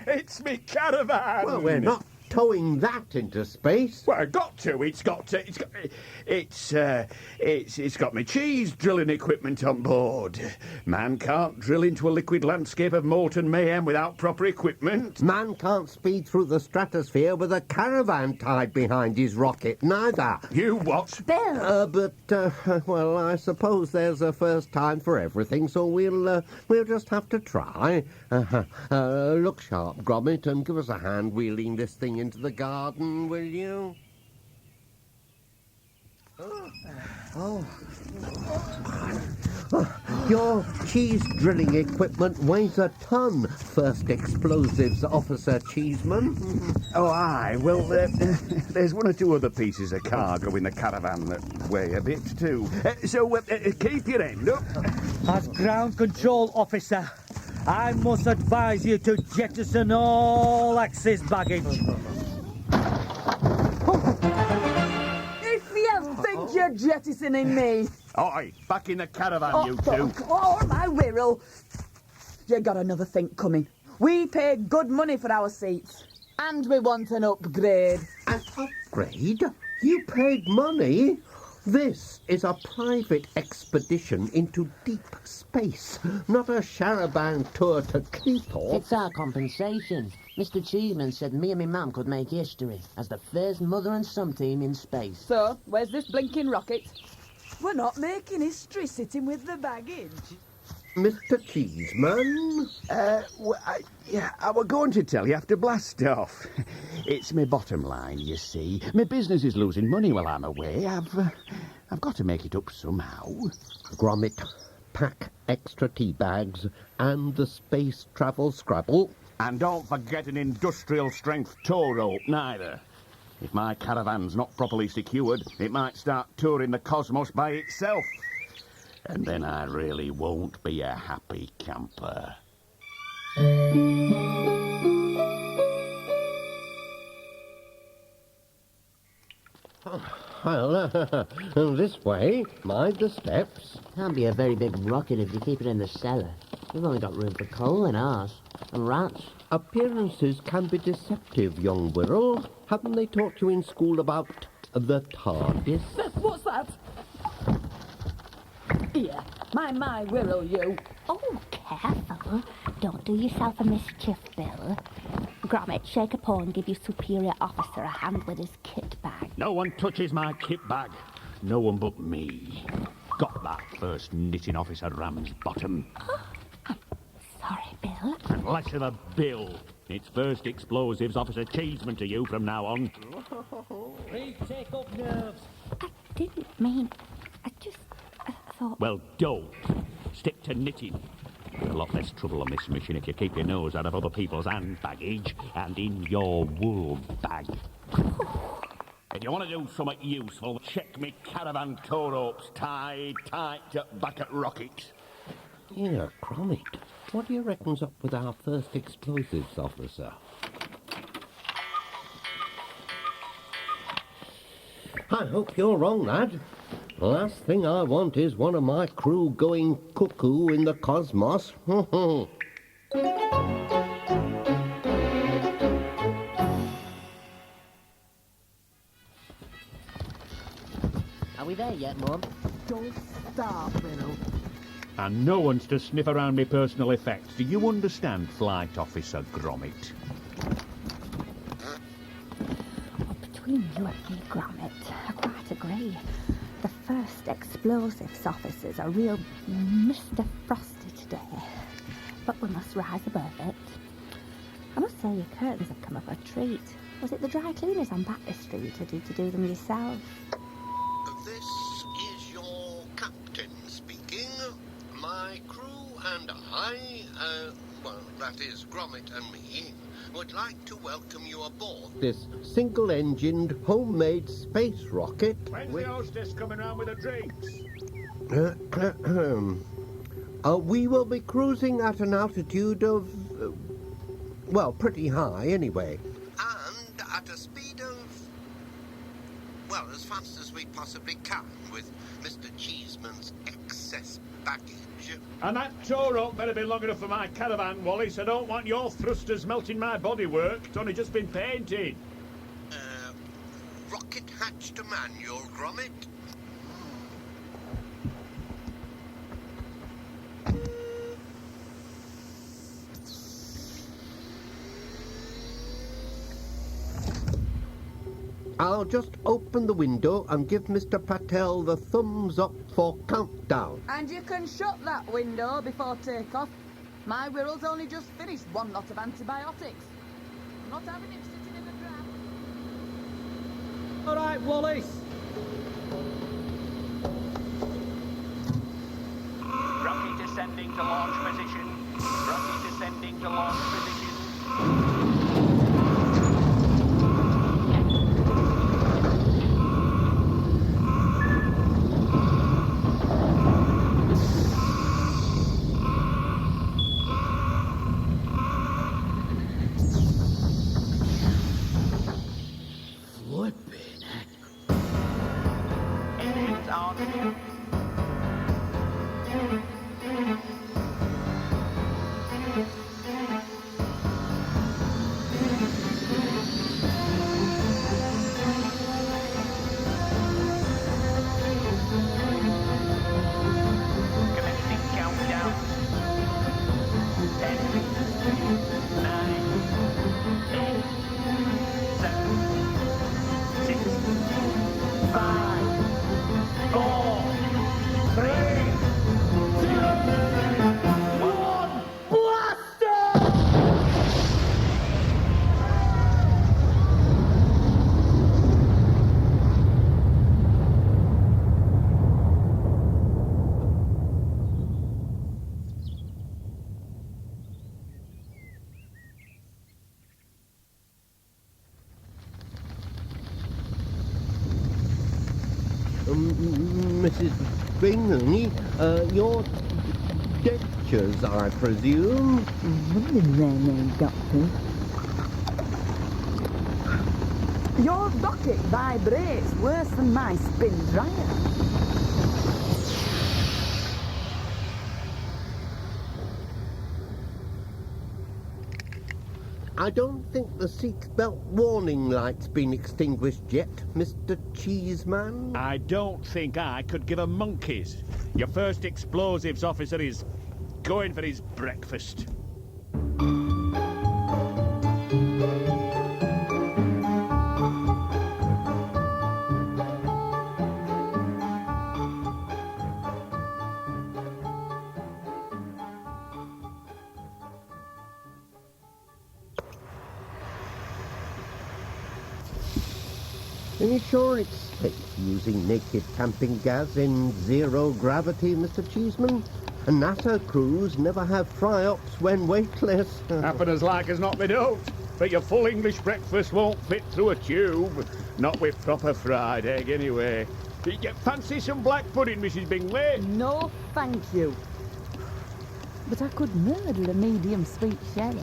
It's me caravan! Well, we're not towing that into space. Well, got to. It's got me cheese drilling equipment on board. Man can't drill into a liquid landscape of molten mayhem without proper equipment. Man can't speed through the stratosphere with a caravan tied behind his rocket, neither. You what? Bill! Well, I suppose there's a first time for everything, so we'll just have to try. Look sharp, Gromit, and give us a hand wheeling this thing into the garden, will you? Your cheese drilling equipment weighs a ton, First Explosives Officer Cheeseman. Oh, aye. Well, there's one or two other pieces of cargo in the caravan that weigh a bit, too. So keep your end up. As ground control officer, I must advise you to jettison all Axis baggage. If you think you're jettisoning me... Oi, back in the caravan, you two. Oh, my Wirral. You got another think coming. We pay good money for our seats. And we want an upgrade. An upgrade? You paid money? This is a private expedition into deep space, not a charabanc tour to Cleethorpes. It's our compensation. Mr. Cheeseman said me and me mum could make history as the first mother and son team in space. So, where's this blinking rocket? We're not making history sitting with the baggage. Mr. Cheeseman? I was going to tell you after blast off. It's my bottom line, you see. My business is losing money while I'm away. I've got to make it up somehow. Gromit, pack extra tea bags and the space travel Scrabble. And don't forget an industrial strength tow rope, neither. If my caravan's not properly secured, it might start touring the cosmos by itself. And then I really won't be a happy camper. Well, this way. Mind the steps. Can't be a very big rocket if you keep it in the cellar. We've only got room for coal in ours. And rats. Appearances can be deceptive, young Wirral. Haven't they taught you in school about the TARDIS? What's that? Here, my Wirral, you. Oh, careful. Don't do yourself a mischief, Bill. Gromit, shake a paw and give your superior officer a hand with his kit bag. No one touches my kit bag. No one but me. Got that first knitting officer ram's bottom. Sorry, Bill. And less of a bill. It's First Explosives Officer Cheeseman to you from now on. Please take up nerves. I didn't mean... I thought... Well, don't. Stick to knitting. You're a lot less trouble on this mission if you keep your nose out of other people's hand baggage and in your wool bag. If you want to do something useful, check me caravan tow ropes tied tight back at rocket. Yeah, Gromit. What do you reckon's up with our First Explosives Officer? I hope you're wrong, lad. Last thing I want is one of my crew going cuckoo in the cosmos. Are we there yet, Mum? Don't start, Bill. And no one's to sniff around me personal effects. Do you understand, Flight Officer Gromit? Between you and me, Gromit, I quite agree. The first explosives officers are real Mr. Frosty today. But we must rise above it. I must say your curtains have come up a treat. Was it the dry cleaners on Batter Street, or did you do them yourself? This is your captain speaking. My crew and I, that is Gromit and me, would like to welcome you aboard this single-engined, homemade space rocket. When's the hostess coming round with the drinks? We will be cruising at an altitude of, pretty high anyway. And at a speed of, as fast as we possibly can with Mr. Cheeseman's excess baggage. And that tow rope better be long enough for my caravan, Wallace. I don't want your thrusters melting my bodywork. It's only just been painted. Rocket hatch to manual, Gromit. I'll just open the window and give Mr. Patel the thumbs up for countdown. And you can shut that window before takeoff. My Wirral's only just finished one lot of antibiotics. I'm not having him sitting in the drab. All right, Wallace. Rocket descending to launch position. Rocket descending to launch position. Engines on. Commencing countdown. 10, 9, 8, 7, 6, 5, 4, 3, 2, 1, blaster! Mrs. Bingley, your dentures, I presume? What is their name, Doctor? Your rocket vibrates worse than my spin dryer. I don't think the seatbelt warning light's been extinguished yet, Mr. Cheeseman. I don't think I could give a monkey's. Your first explosives officer is going for his breakfast. Are you sure it's safe using naked camping gas in zero gravity, Mr. Cheeseman? A NASA crews never have fry-ups when weightless. Happen as like as not they don't. But your full English breakfast won't fit through a tube. Not with proper fried egg, anyway. Did you fancy some black pudding, Mrs. Bingley? No, thank you. But I could murder a medium sweet sherry.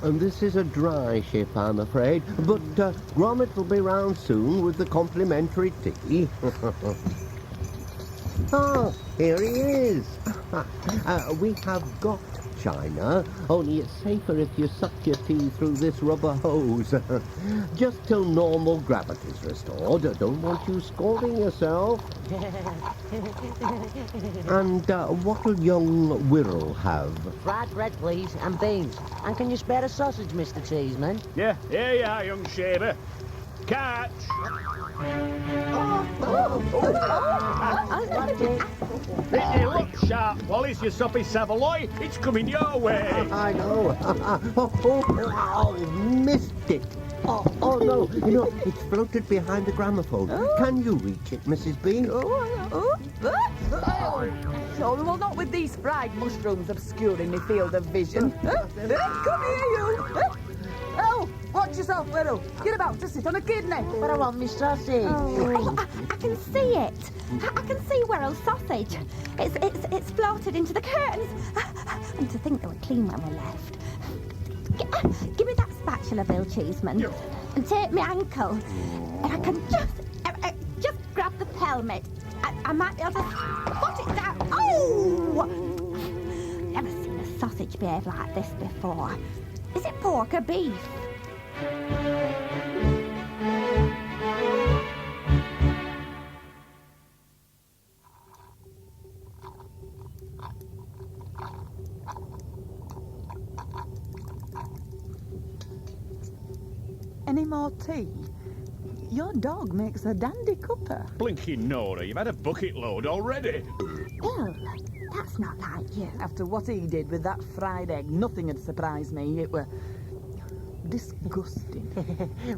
And this is a dry ship, I'm afraid. But Gromit will be round soon with the complimentary tea. Here he is. We have got China, only it's safer if you suck your tea through this rubber hose. Just till normal gravity's restored. I don't want you scalding yourself. And what'll young Wirral have? Fried bread, please, and beans. And can you spare a sausage, Mr. Cheeseman? Yeah, here you are, young shaver. Catch! Hey, look sharp, Wallace, you soppy Savoy. It's coming your way. I know. Missed it. Oh, no. You know, it's floated behind the gramophone. Can you reach it, Mrs. B? Oh, well, not with these fried mushrooms obscuring my field of vision. Come here, you! Oh, watch yourself, Wirral. You're about to sit on a kidney. But I want my sausage. Oh, I can see it. I can see Wirral's sausage. It's floated into the curtains. And to think they were clean when we left. Give me that spatula, Bill Cheeseman. And take my ankle. If I can just grab the pelmet, I might be able to put it down. Oh! Never seen a sausage behave like this before. Is it pork or beef? Any more tea? Your dog makes a dandy cuppa. Blinking Nora, you've had a bucket load already. Bill, that's not like you. After what he did with that fried egg, nothing had surprised me. It were disgusting.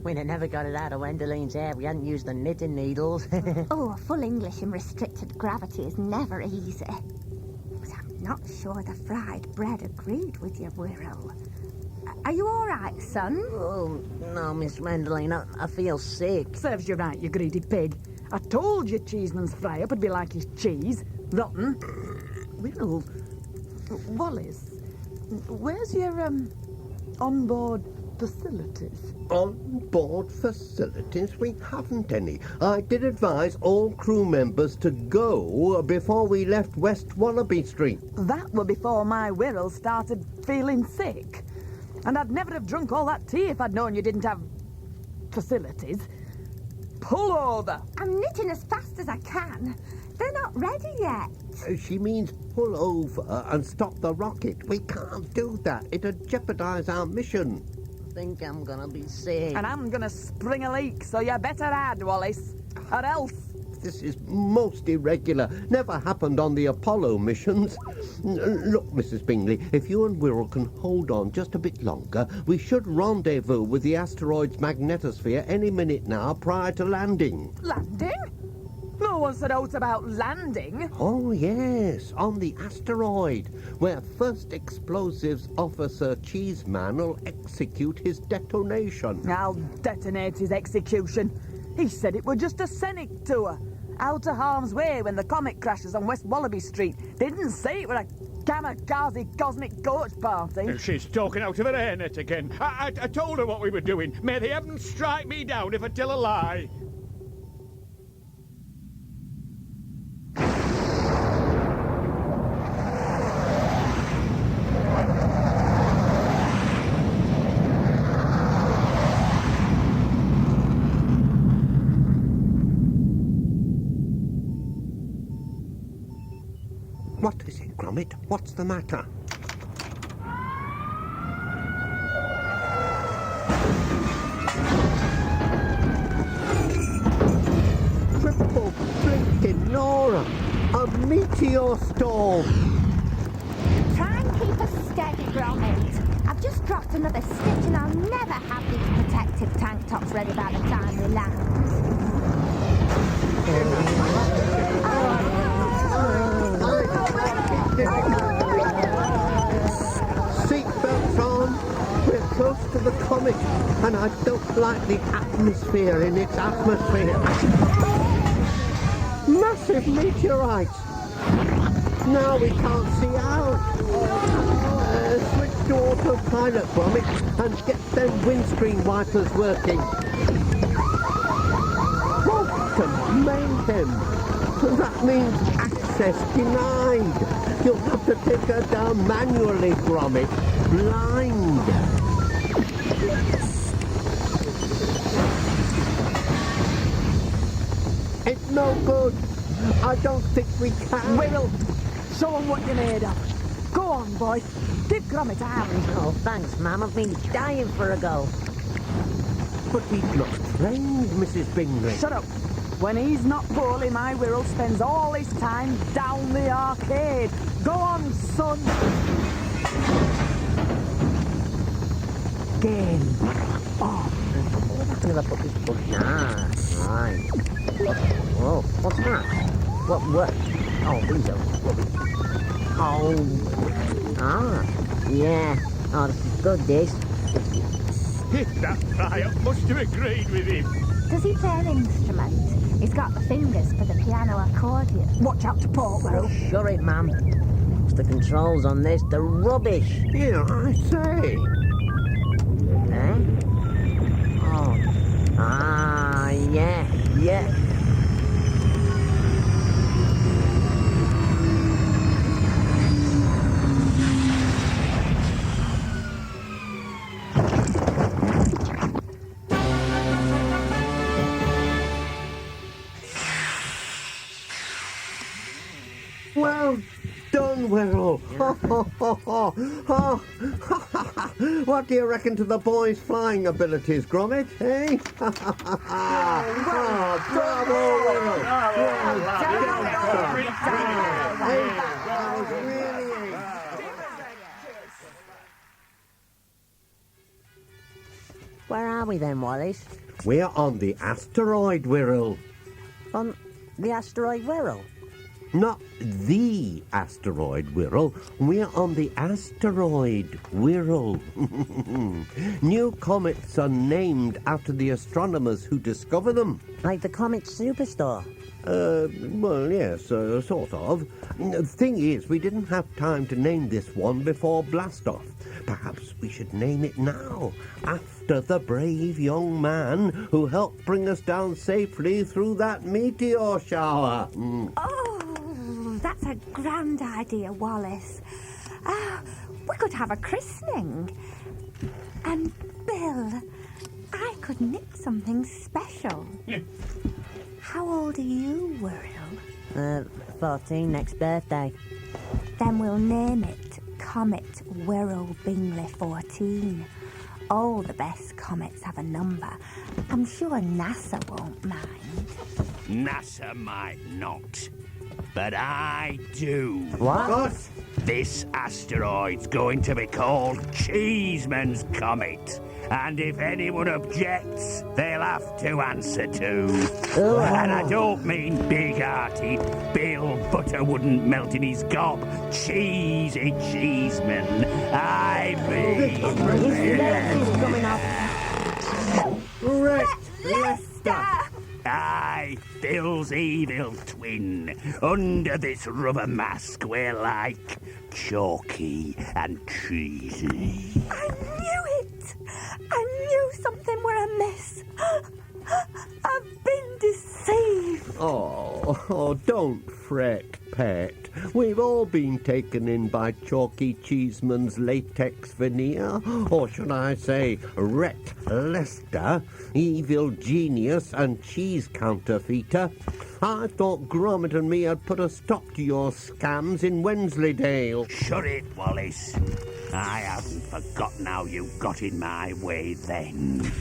We'd have never got it out of Wendoline's hair. We hadn't used the knitting needles. Oh, full English in restricted gravity is never easy. But I'm not sure the fried bread agreed with you, Wirral. Are you all right, son? Oh, no, Miss Wendoline, I feel sick. Serves you right, you greedy pig. I told you Cheeseman's fry-up would be like his cheese. Rotten. Wirral, Wallace, where's your, on-board facilities? On-board facilities? We haven't any. I did advise all crew members to go before we left West Wallaby Street. That were before my Wirral started feeling sick. And I'd never have drunk all that tea if I'd known you didn't have facilities. Pull over. I'm knitting as fast as I can. They're not ready yet. She means pull over and stop the rocket. We can't do that. It'd jeopardize our mission. I think I'm gonna be sick. And I'm gonna spring a leak, so you better add, Wallace. Or else. This is most irregular. Never happened on the Apollo missions. Look, Mrs. Bingley, if you and Wirral can hold on just a bit longer, we should rendezvous with the asteroid's magnetosphere any minute now prior to landing. Landing? No one said aught about landing. Oh, yes, on the asteroid, where First Explosives Officer Cheeseman will execute his detonation. I'll detonate his execution. He said it were just a scenic tour. Out of harm's way when the comet crashes on West Wallaby Street. They didn't say it were a kamikaze cosmic coach party. She's talking out of her hairnet again. I told her what we were doing. May the heavens strike me down if I tell a lie. What is it, Gromit? What's the matter? Triple blinking Nora! A meteor storm! Try and keep us steady, Gromit. I've just dropped another stitch and I'll never have these protective tank tops ready by the time we land. Seatbelts on. We're close to the comet, and I don't like the atmosphere in its atmosphere. Massive meteorites. Now we can't see out. Switch to autopilot, Gromit, and get them windscreen wipers working. What a mayhem! That means access denied. You'll have to take her down manually, Gromit. Blind. It's no good. I don't think we can. Wirral, show 'em what you're made of. Go on, boy. Give Gromit a hand. Oh, thanks, Ma'am. I've been dying for a go. But he's not trained, Mrs. Bingley. Shut up. When he's not poorly, my Wirral spends all his time down the arcade. Go on, son. Game. Oh. I'm gonna put this book. Ah, right. Whoa, what's that? What? Oh, these are rubbish. Oh. Ah, yeah. Oh, this is good, this. That riot must have agreed with him. Does he play an instrument? He's got the fingers for the piano accordion. Watch out to port, Wirral. Sure it, ma'am. It's the controls on this, the rubbish. Yeah, I say. Eh? Oh. Ah, yeah. Well done, Wirral. What do you reckon to the boys' flying abilities, Gromit, eh? Bravo, Wirral. Where are we then, Wallace? We're on the asteroid, Wirral. On the asteroid Wirral? Not the asteroid, Wirral. We're on the asteroid, Wirral. New comets are named after the astronomers who discover them. Like the Comet Superstar? Well, yes, sort of. The thing is, we didn't have time to name this one before blastoff. Perhaps we should name it now, after the brave young man who helped bring us down safely through that meteor shower. Oh, that's a grand idea, Wallace. We could have a christening. And, Bill, I could knit something special. How old are you, Wirral? 14, next birthday. Then we'll name it Comet Wirral Bingley 14. All the best comets have a number. I'm sure NASA won't mind. NASA might not, but I do. What? This asteroid's going to be called Cheeseman's Comet. And if anyone objects, they'll have to answer to. Oh. And I don't mean big-hearted, Bill butter wouldn't melt in his gob, cheesy Cheeseman. I mean... His leg is coming off. Lester! Aye, Bill's evil twin. Under this rubber mask, we're like chalky and cheesy. I knew it! I knew something were amiss. I've been deceived. Oh, don't fret, pet. We've all been taken in by Chalky Cheeseman's latex veneer, or should I say, Rhett Lester, evil genius and cheese counterfeiter. I thought Gromit and me had put a stop to your scams in Wensleydale. Shut it, Wallace. I haven't forgotten how you got in my way then.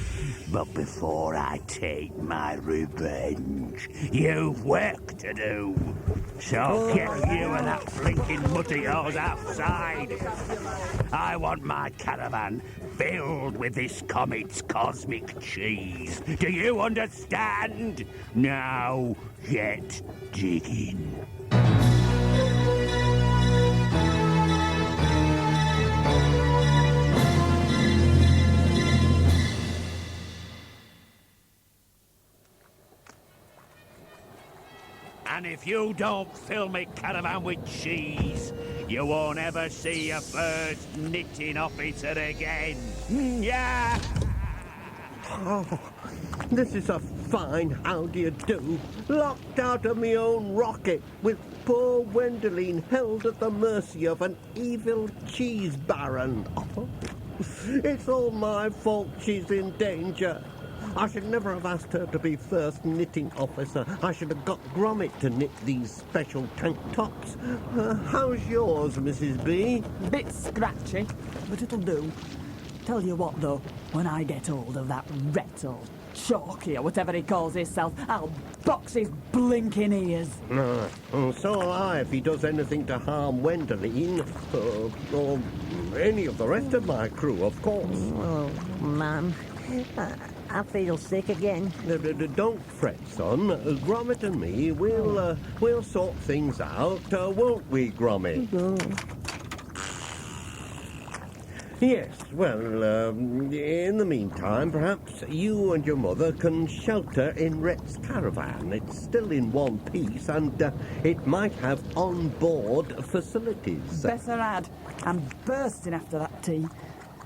But before I take my revenge, you've work to do. So get you and that blinking mutt of yours outside. I want my caravan filled with this comet's cosmic cheese. Do you understand? Now get digging. And if you don't fill me caravan with cheese, you won't ever see your first knitting officer again. Yeah. Oh, this is a fine how do you do. Locked out of me own rocket, with poor Gwendoline held at the mercy of an evil cheese baron. Oh, it's all my fault she's in danger. I should never have asked her to be first knitting officer. I should have got Gromit to knit these special tank tops. How's yours, Mrs. B? Bit scratchy, but it'll do. Tell you what, though, when I get hold of that Rhett or Chalky or whatever he calls himself, I'll box his blinking ears. So will I if he does anything to harm Gwendoline, or any of the rest of my crew, of course. Oh, Mum, I feel sick again. Don't fret, son. Gromit and me, we'll sort things out, won't we, Gromit? Yes, well, in the meantime, perhaps you and your mother can shelter in Rhett's caravan. It's still in one piece, and it might have on-board facilities. Better add. I'm bursting after that tea.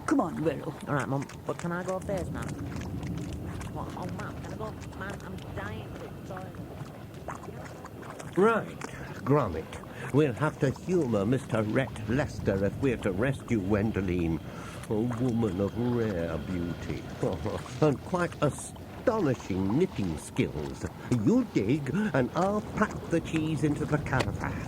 Come on, Wirral. All right, Mum, but can I go first, Mum? What? Oh, Mum, can I go? Mum, I'm dying. Sorry. Right, Gromit. We'll have to humour Mr. Rhett Lester if we're to rescue Gwendoline, a woman of rare beauty, and quite astonishing knitting skills. You dig, and I'll pack the cheese into the caravan.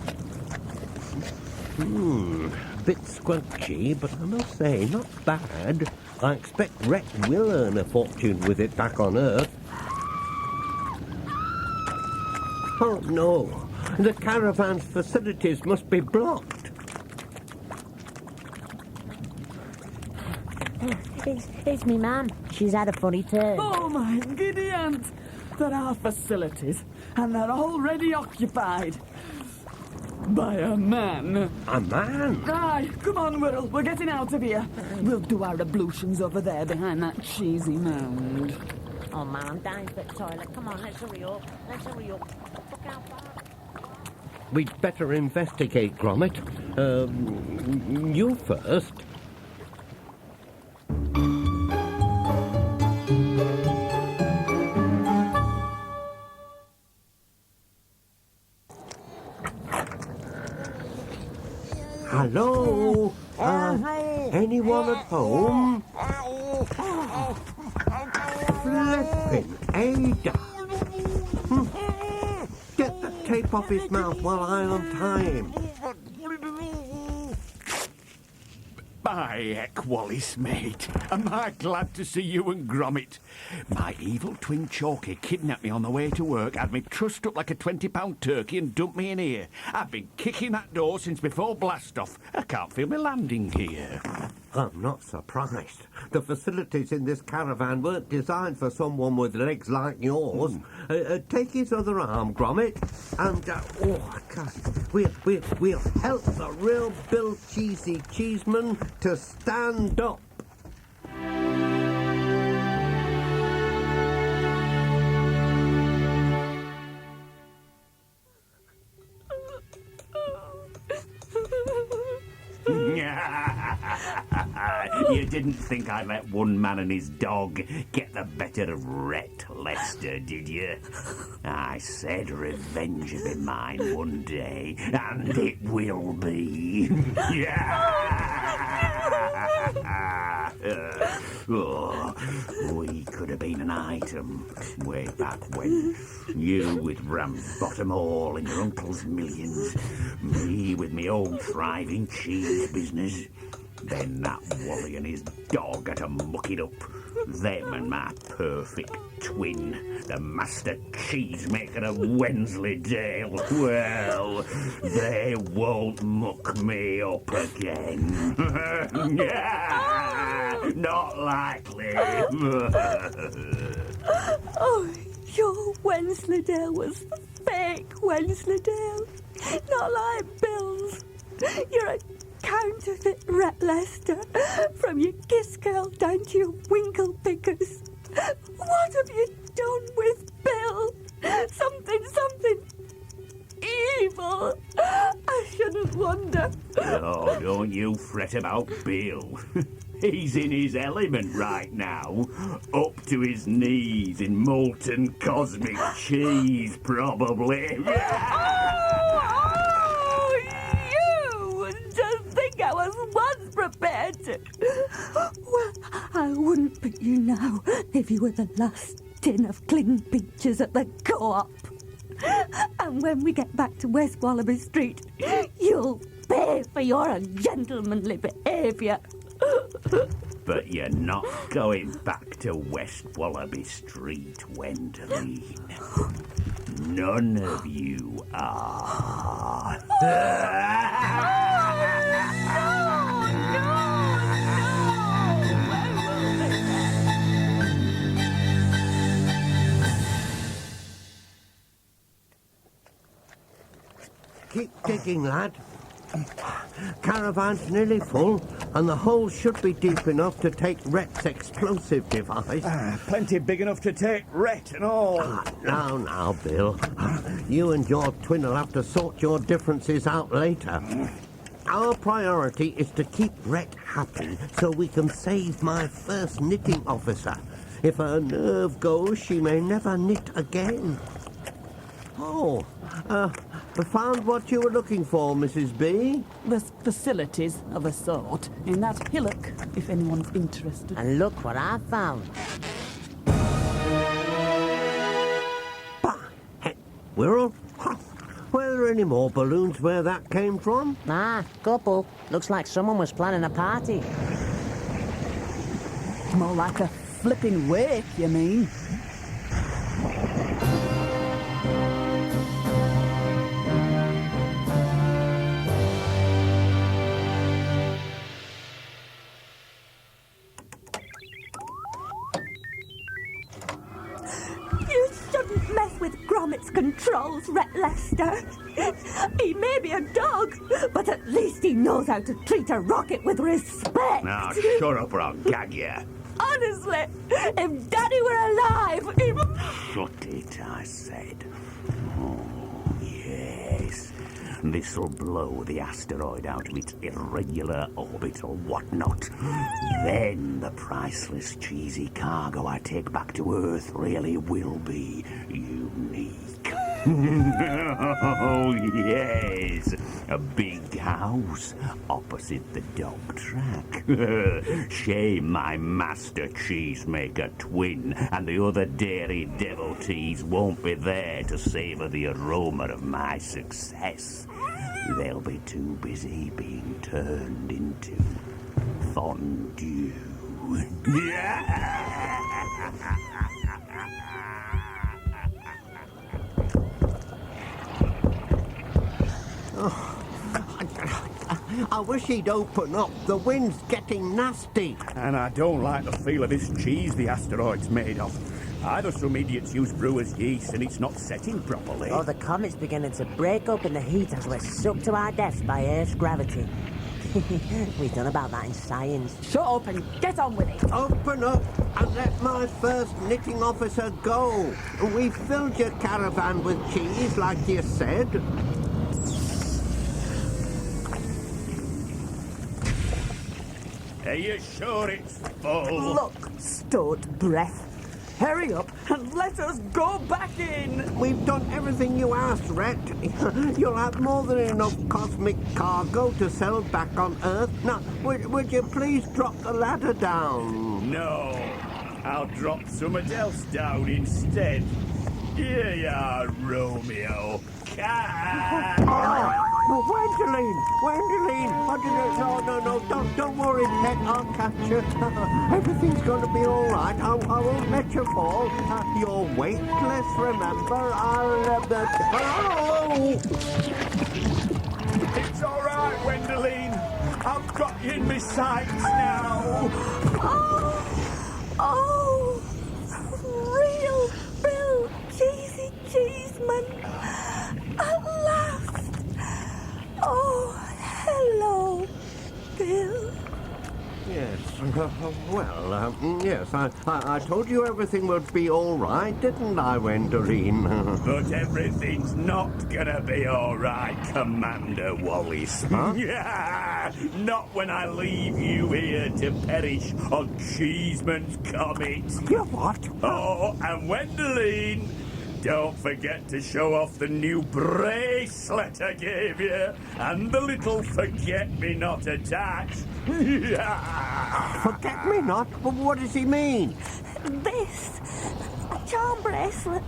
Bit squelchy, but I must say, not bad. I expect Rhett will earn a fortune with it back on Earth. Oh, no. The caravan's facilities must be blocked. It's me, Mum. She's had a funny turn. Oh, my giddy aunt. There are facilities, and they're already occupied. By a man. A man? Aye, come on, Wirral. We're getting out of here. We'll do our ablutions over there behind that cheesy mound. Oh, Mum, I'm dying for the toilet. Come on, let's hurry up. Let's hurry up. Look how far. We'd better investigate, Gromit. You first. Hello? Anyone at home? Flippin' Ada. Get the tape off his mouth while I untie him. By heck, Wallace, mate. Am I glad to see you and Gromit. My evil twin Chalky kidnapped me on the way to work, had me trussed up like a 20-pound turkey and dumped me in here. I've been kicking that door since before blast-off. I can't feel me landing here. I'm not surprised. The facilities in this caravan weren't designed for someone with legs like yours. Take his other arm, Gromit, and we'll help the real Bill Cheesy Cheeseman to stand up. You didn't think I'd let one man and his dog get the better of Rhett Lester, did you? I said revenge will be mine one day, and it will be. We could have been an item way back when. You with Ramsbottom Hall and your uncle's millions. Me with my own thriving cheese business. Then that Wally and his dog had to muck it up. Them and my perfect twin, the master cheesemaker of Wensleydale. Well, they won't muck me up again. Not likely. Oh, your Wensleydale was fake Wensleydale. Not like Bill's. You're a counterfeit Rhett Lester, from your kiss girl down to your winkle pickers. What have you done with Bill? Something evil. I shouldn't wonder. Oh, don't you fret about Bill. He's in his element right now, up to his knees in molten cosmic cheese, probably. Oh, you just think I was once prepared to. Well, I wouldn't pick you now if you were the last tin of cling peaches at the co-op. And when we get back to West Wallaby Street, you'll pay for your ungentlemanly behaviour. But you're not going back to West Wallaby Street, Gwendoline. None of you are. Keep digging, lad. Caravan's nearly full, and the hole should be deep enough to take Rhett's explosive device. Plenty big enough to take Rhett and all. Now, Bill. You and your twin will have to sort your differences out later. Our priority is to keep Rhett happy so we can save my first knitting officer. If her nerve goes, she may never knit again. Oh, found what you were looking for, Mrs. B? There's facilities of a sort in that hillock, if anyone's interested. And look what I found. Wirral? Were there any more balloons where that came from? Couple. Looks like someone was planning a party. More like a flipping wake, you mean? You shouldn't mess with Gromit's controls, Rhett Lester. He may be a dog, but at least he knows how to treat a rocket with respect. Now, shut up or I'll gag you. Honestly, if Daddy were alive, he would... Shut it, I said. Oh, yes. This'll blow the asteroid out of its irregular orbital whatnot. Then the priceless cheesy cargo I take back to Earth really will be unique. Oh, yes. A big house opposite the dog track. Shame my master cheesemaker twin and the other dairy devotees won't be there to savour the aroma of my success. They'll be too busy being turned into fondue. I wish he'd open up. The wind's getting nasty. And I don't like the feel of this cheese the asteroid's made of. Either some idiots use brewer's yeast and it's not setting properly. Oh, the comet's beginning to break up in the heat as we're sucked to our deaths by Earth's gravity. We've done about that in science. Shut up and get on with it. Open up and let my first knitting officer go. We filled your caravan with cheese, like you said. Are you sure it's full? Look, stored breath. Hurry up and let us go back in. We've done everything you asked, Rhett. You'll have more than enough cosmic cargo to sell back on Earth. Now, would you please drop the ladder down? No, I'll drop something else down instead. Here you are, Romeo. Cat! Gwendoline! I didn't... No, don't worry, pet. I'll catch you. Everything's going to be all right. I won't let you fall. You're weightless, remember? It's all right, Gwendoline. I've got you in my sights now. Oh, real Bill Cheesy Cheeseman. At last. Oh, hello, Bill. Yes, well, Well, yes, I told you everything would be all right, didn't I, Wendoline? But everything's not gonna be all right, Commander Wallace. Huh? Not when I leave you here to perish on Cheeseman's Comet. You what? Oh, and Wendoline, don't forget to show off the new bracelet I gave you and the little forget-me-not attach. Forget-me-not? What does he mean? This, a charm bracelet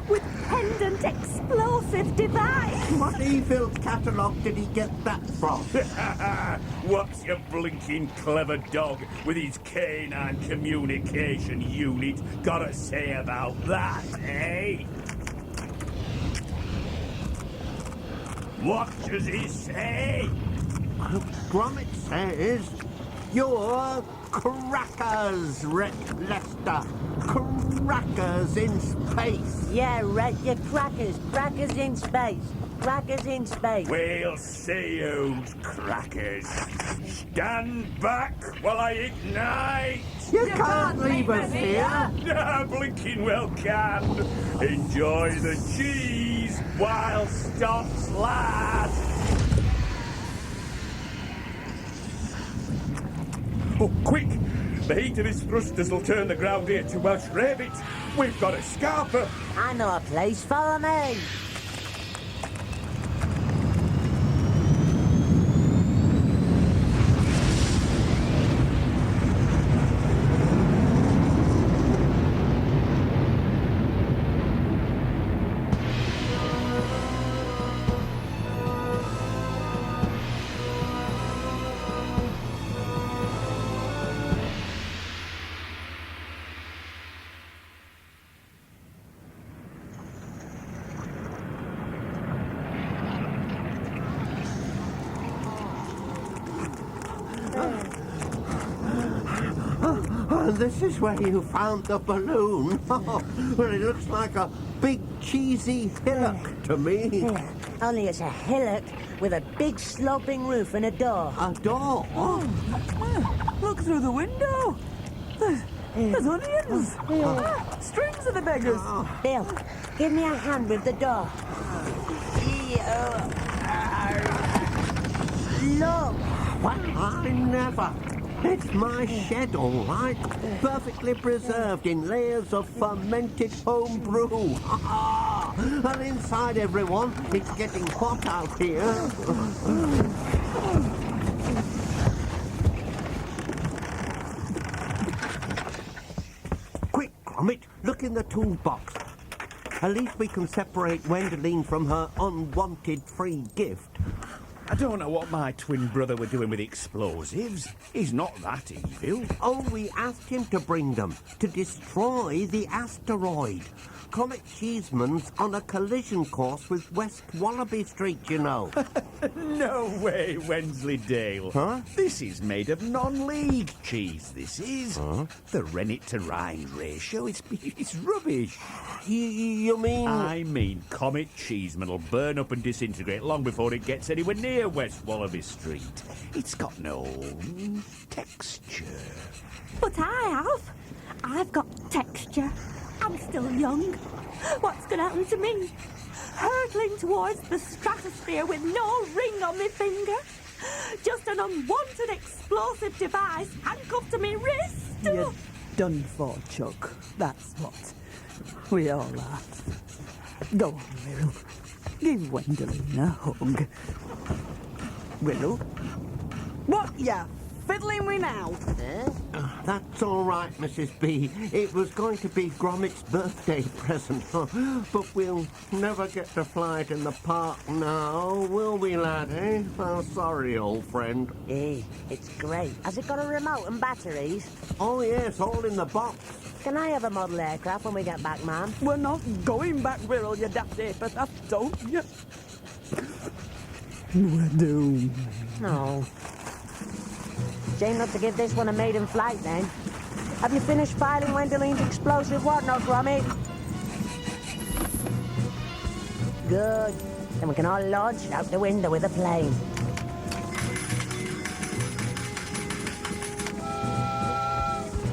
with pendant explosive device. What evil catalogue did he get that from? What's your blinking clever dog with his canine communication unit gotta say about that, eh? What does he say? Gromit says you're crackers, Lester. Crackers in space. Yeah, right, you're crackers. Crackers in space. Crackers in space. We'll see who's crackers. Stand back while I ignite. You can't leave us here. Blinking well can. Enjoy the cheese while stops last. Oh, quick! The heat of his thrusters will turn the ground here to Welsh rabbit. We've got a scarper. I know a place. Follow me. This is where you found the balloon. Well, it looks like a big cheesy hillock to me. Yeah, only it's a hillock with a big sloping roof and a door. A door? Look through the window. There's onions. Strings of the beggars. Bill, give me a hand with the door. Look. What? I never. It's my shed, all right. Perfectly preserved in layers of fermented home brew. And inside, everyone, it's getting hot out here. Quick, Gromit, look in the toolbox. At least we can separate Wendoline from her unwanted free gift. I don't know what my twin brother were doing with explosives. He's not that evil. Oh, we asked him to bring them, to destroy the asteroid. Comet Cheeseman's on a collision course with West Wallaby Street, you know. No way, Wensleydale. Huh? This is made of non-league cheese, this is. Huh? The rennet to rind ratio, it's rubbish. You mean... I mean Comet Cheeseman will burn up and disintegrate long before it gets anywhere near West Wallaby Street. It's got no texture. But I have. I've got texture. I'm still young. What's going to happen to me? Hurtling towards the stratosphere with no ring on my finger. Just an unwanted explosive device handcuffed to my wrist. You're done for, Chuck. That's what. We all are. Go on, Will. Give Wendoline a hug. Will? What ya fiddling with now? That's all right, Mrs. B. It was going to be Gromit's birthday present, but we'll never get to fly it in the park now, will we, lad, eh? Oh, sorry, old friend. Hey, it's great. Has it got a remote and batteries? Oh, yes, all in the box. Can I have a model aircraft when we get back, ma'am? We're not going back, Wirral, you daft ape. I've told you. We're doomed. No. Shame not to give this one a maiden flight, then. Have you finished filing Wendoline's explosive whatnot, Gromit? Good. Then we can all launch out the window with a plane.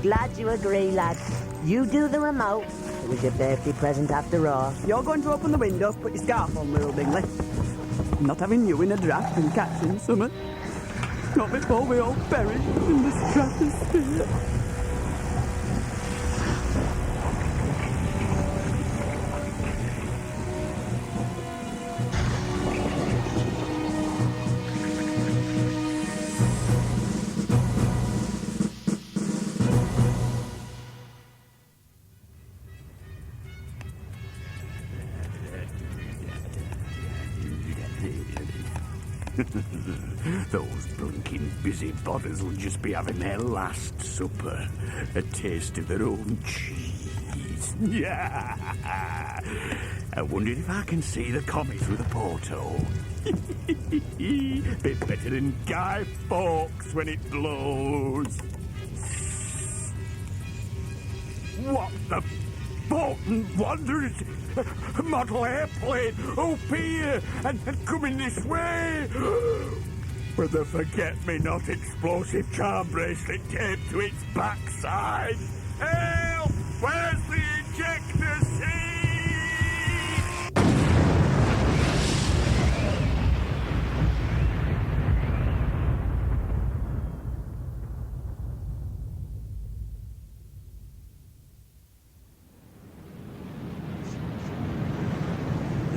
Glad you agree, lad. You do the remote. It was your birthday present after all. You're going to open the window, put your scarf on, little Bingley. I'm not having you in a draft and catching summer. Not before we all perish in the stratosphere. Those blinking busybodies will just be having their last supper. A taste of their own cheese. Yeah. I wondered if I can see the comet through the porthole. Bit better than Guy Fawkes when it blows. What the Bolton Wanderers model airplane up here and coming this way with the forget-me-not explosive charm bracelet taped to its backside. Help! Where's the ejector seat?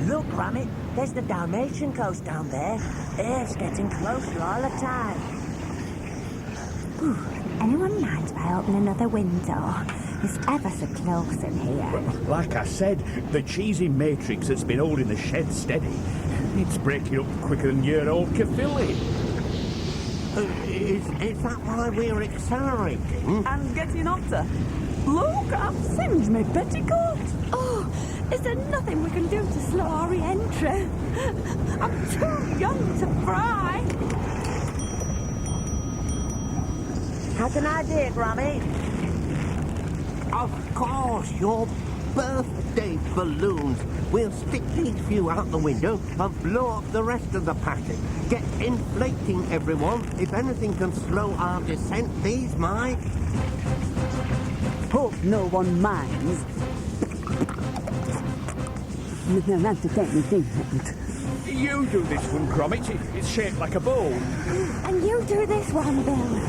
Look, Gromit, there's the Dalmatian coast down there. Air's getting closer all the time. Anyone mind if I open another window? It's ever so close in here. Like I said, the cheesy matrix that's been holding the shed steady, it's breaking up quicker than your old Cathilly. Is that why we're accelerating? And getting hotter. Look, I've singed my petticoat. Oh, is there nothing we can do to slow our re-entry? I'm too young to fry. How's an idea, Gromit? Of course, your birthday balloons. We'll stick these few out the window and blow up the rest of the passage. Get inflating, everyone. If anything can slow our descent, these might. Hope no one minds. You'll have to take me thing. You do this one, Gromit. It's shaped like a bowl. And you do this one, Bill.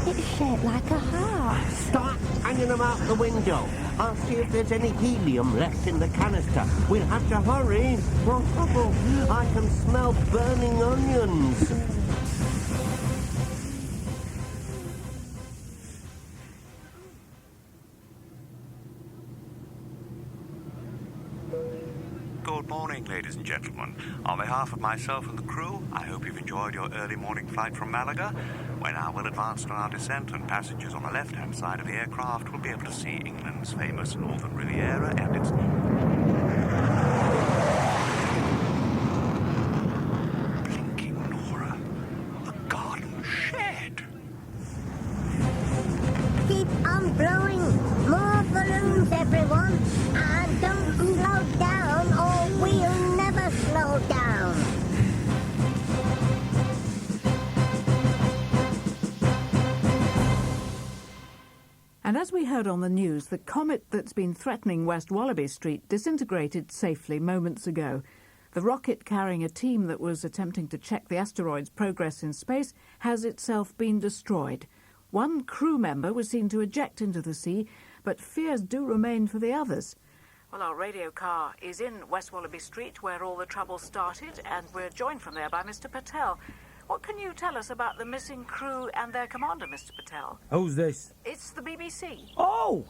It's shaped like a heart. Start hanging them out the window. I'll see if there's any helium left in the canister. We'll have to hurry. I can smell burning onions. Good morning, ladies and gentlemen. On behalf of myself and the crew, I hope you've enjoyed your early morning flight from Malaga. We're now well advanced on our descent, and passengers on the left-hand side of the aircraft will be able to see England's famous Northern Riviera and its... Blinking Nora. The garden shed. Keep on blowing. More balloons, everyone. And don't slow down or we'll never slow down. And as we heard on the news, the comet that's been threatening West Wallaby Street disintegrated safely moments ago. The rocket carrying a team that was attempting to check the asteroid's progress in space has itself been destroyed. One crew member was seen to eject into the sea, but fears do remain for the others. Well, our radio car is in West Wallaby Street, where all the trouble started, and we're joined from there by Mr. Patel. What can you tell us about the missing crew and their commander, Mr. Patel? Who's this? It's the BBC. Oh!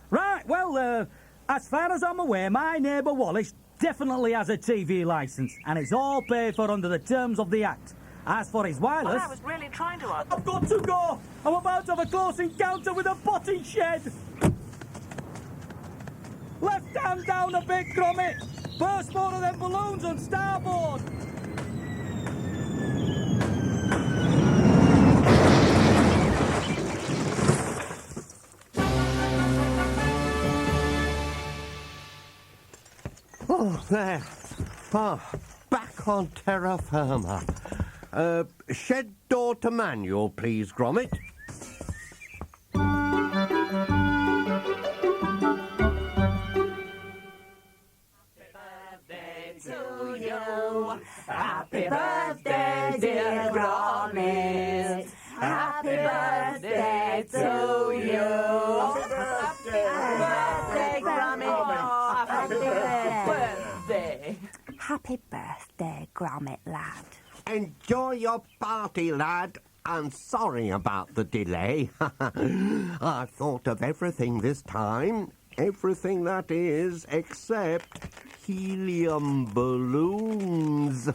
Right, well, as far as I'm aware, my neighbour Wallace definitely has a TV licence, and it's all paid for under the terms of the Act. As for his wireless... Well, I was really trying to... I've got to go! I'm about to have a close encounter with a potting shed! Left hand down a bit, Gromit! Burst more of them balloons on starboard! Oh, there. Oh, back on terra firma. Shed door to manual, please, Gromit. happy birthday, Gromit lad. Enjoy your party, lad. I'm sorry about the delay. I've thought of everything this time. Everything that is, except helium balloons.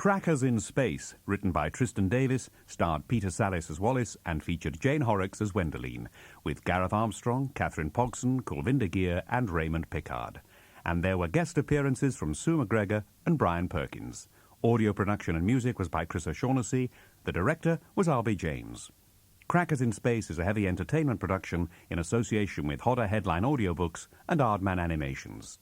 Crackers in Space, written by Tristan Davis, starred Peter Sallis as Wallace and featured Jane Horrocks as Gwendoline, with Gareth Armstrong, Catherine Pogson, Kulvinder Gear and Raymond Pickard. And there were guest appearances from Sue McGregor and Brian Perkins. Audio production and music was by Chris O'Shaughnessy. The director was R.B. James. Crackers in Space is a heavy entertainment production in association with Hodder Headline Audiobooks and Aardman Animations.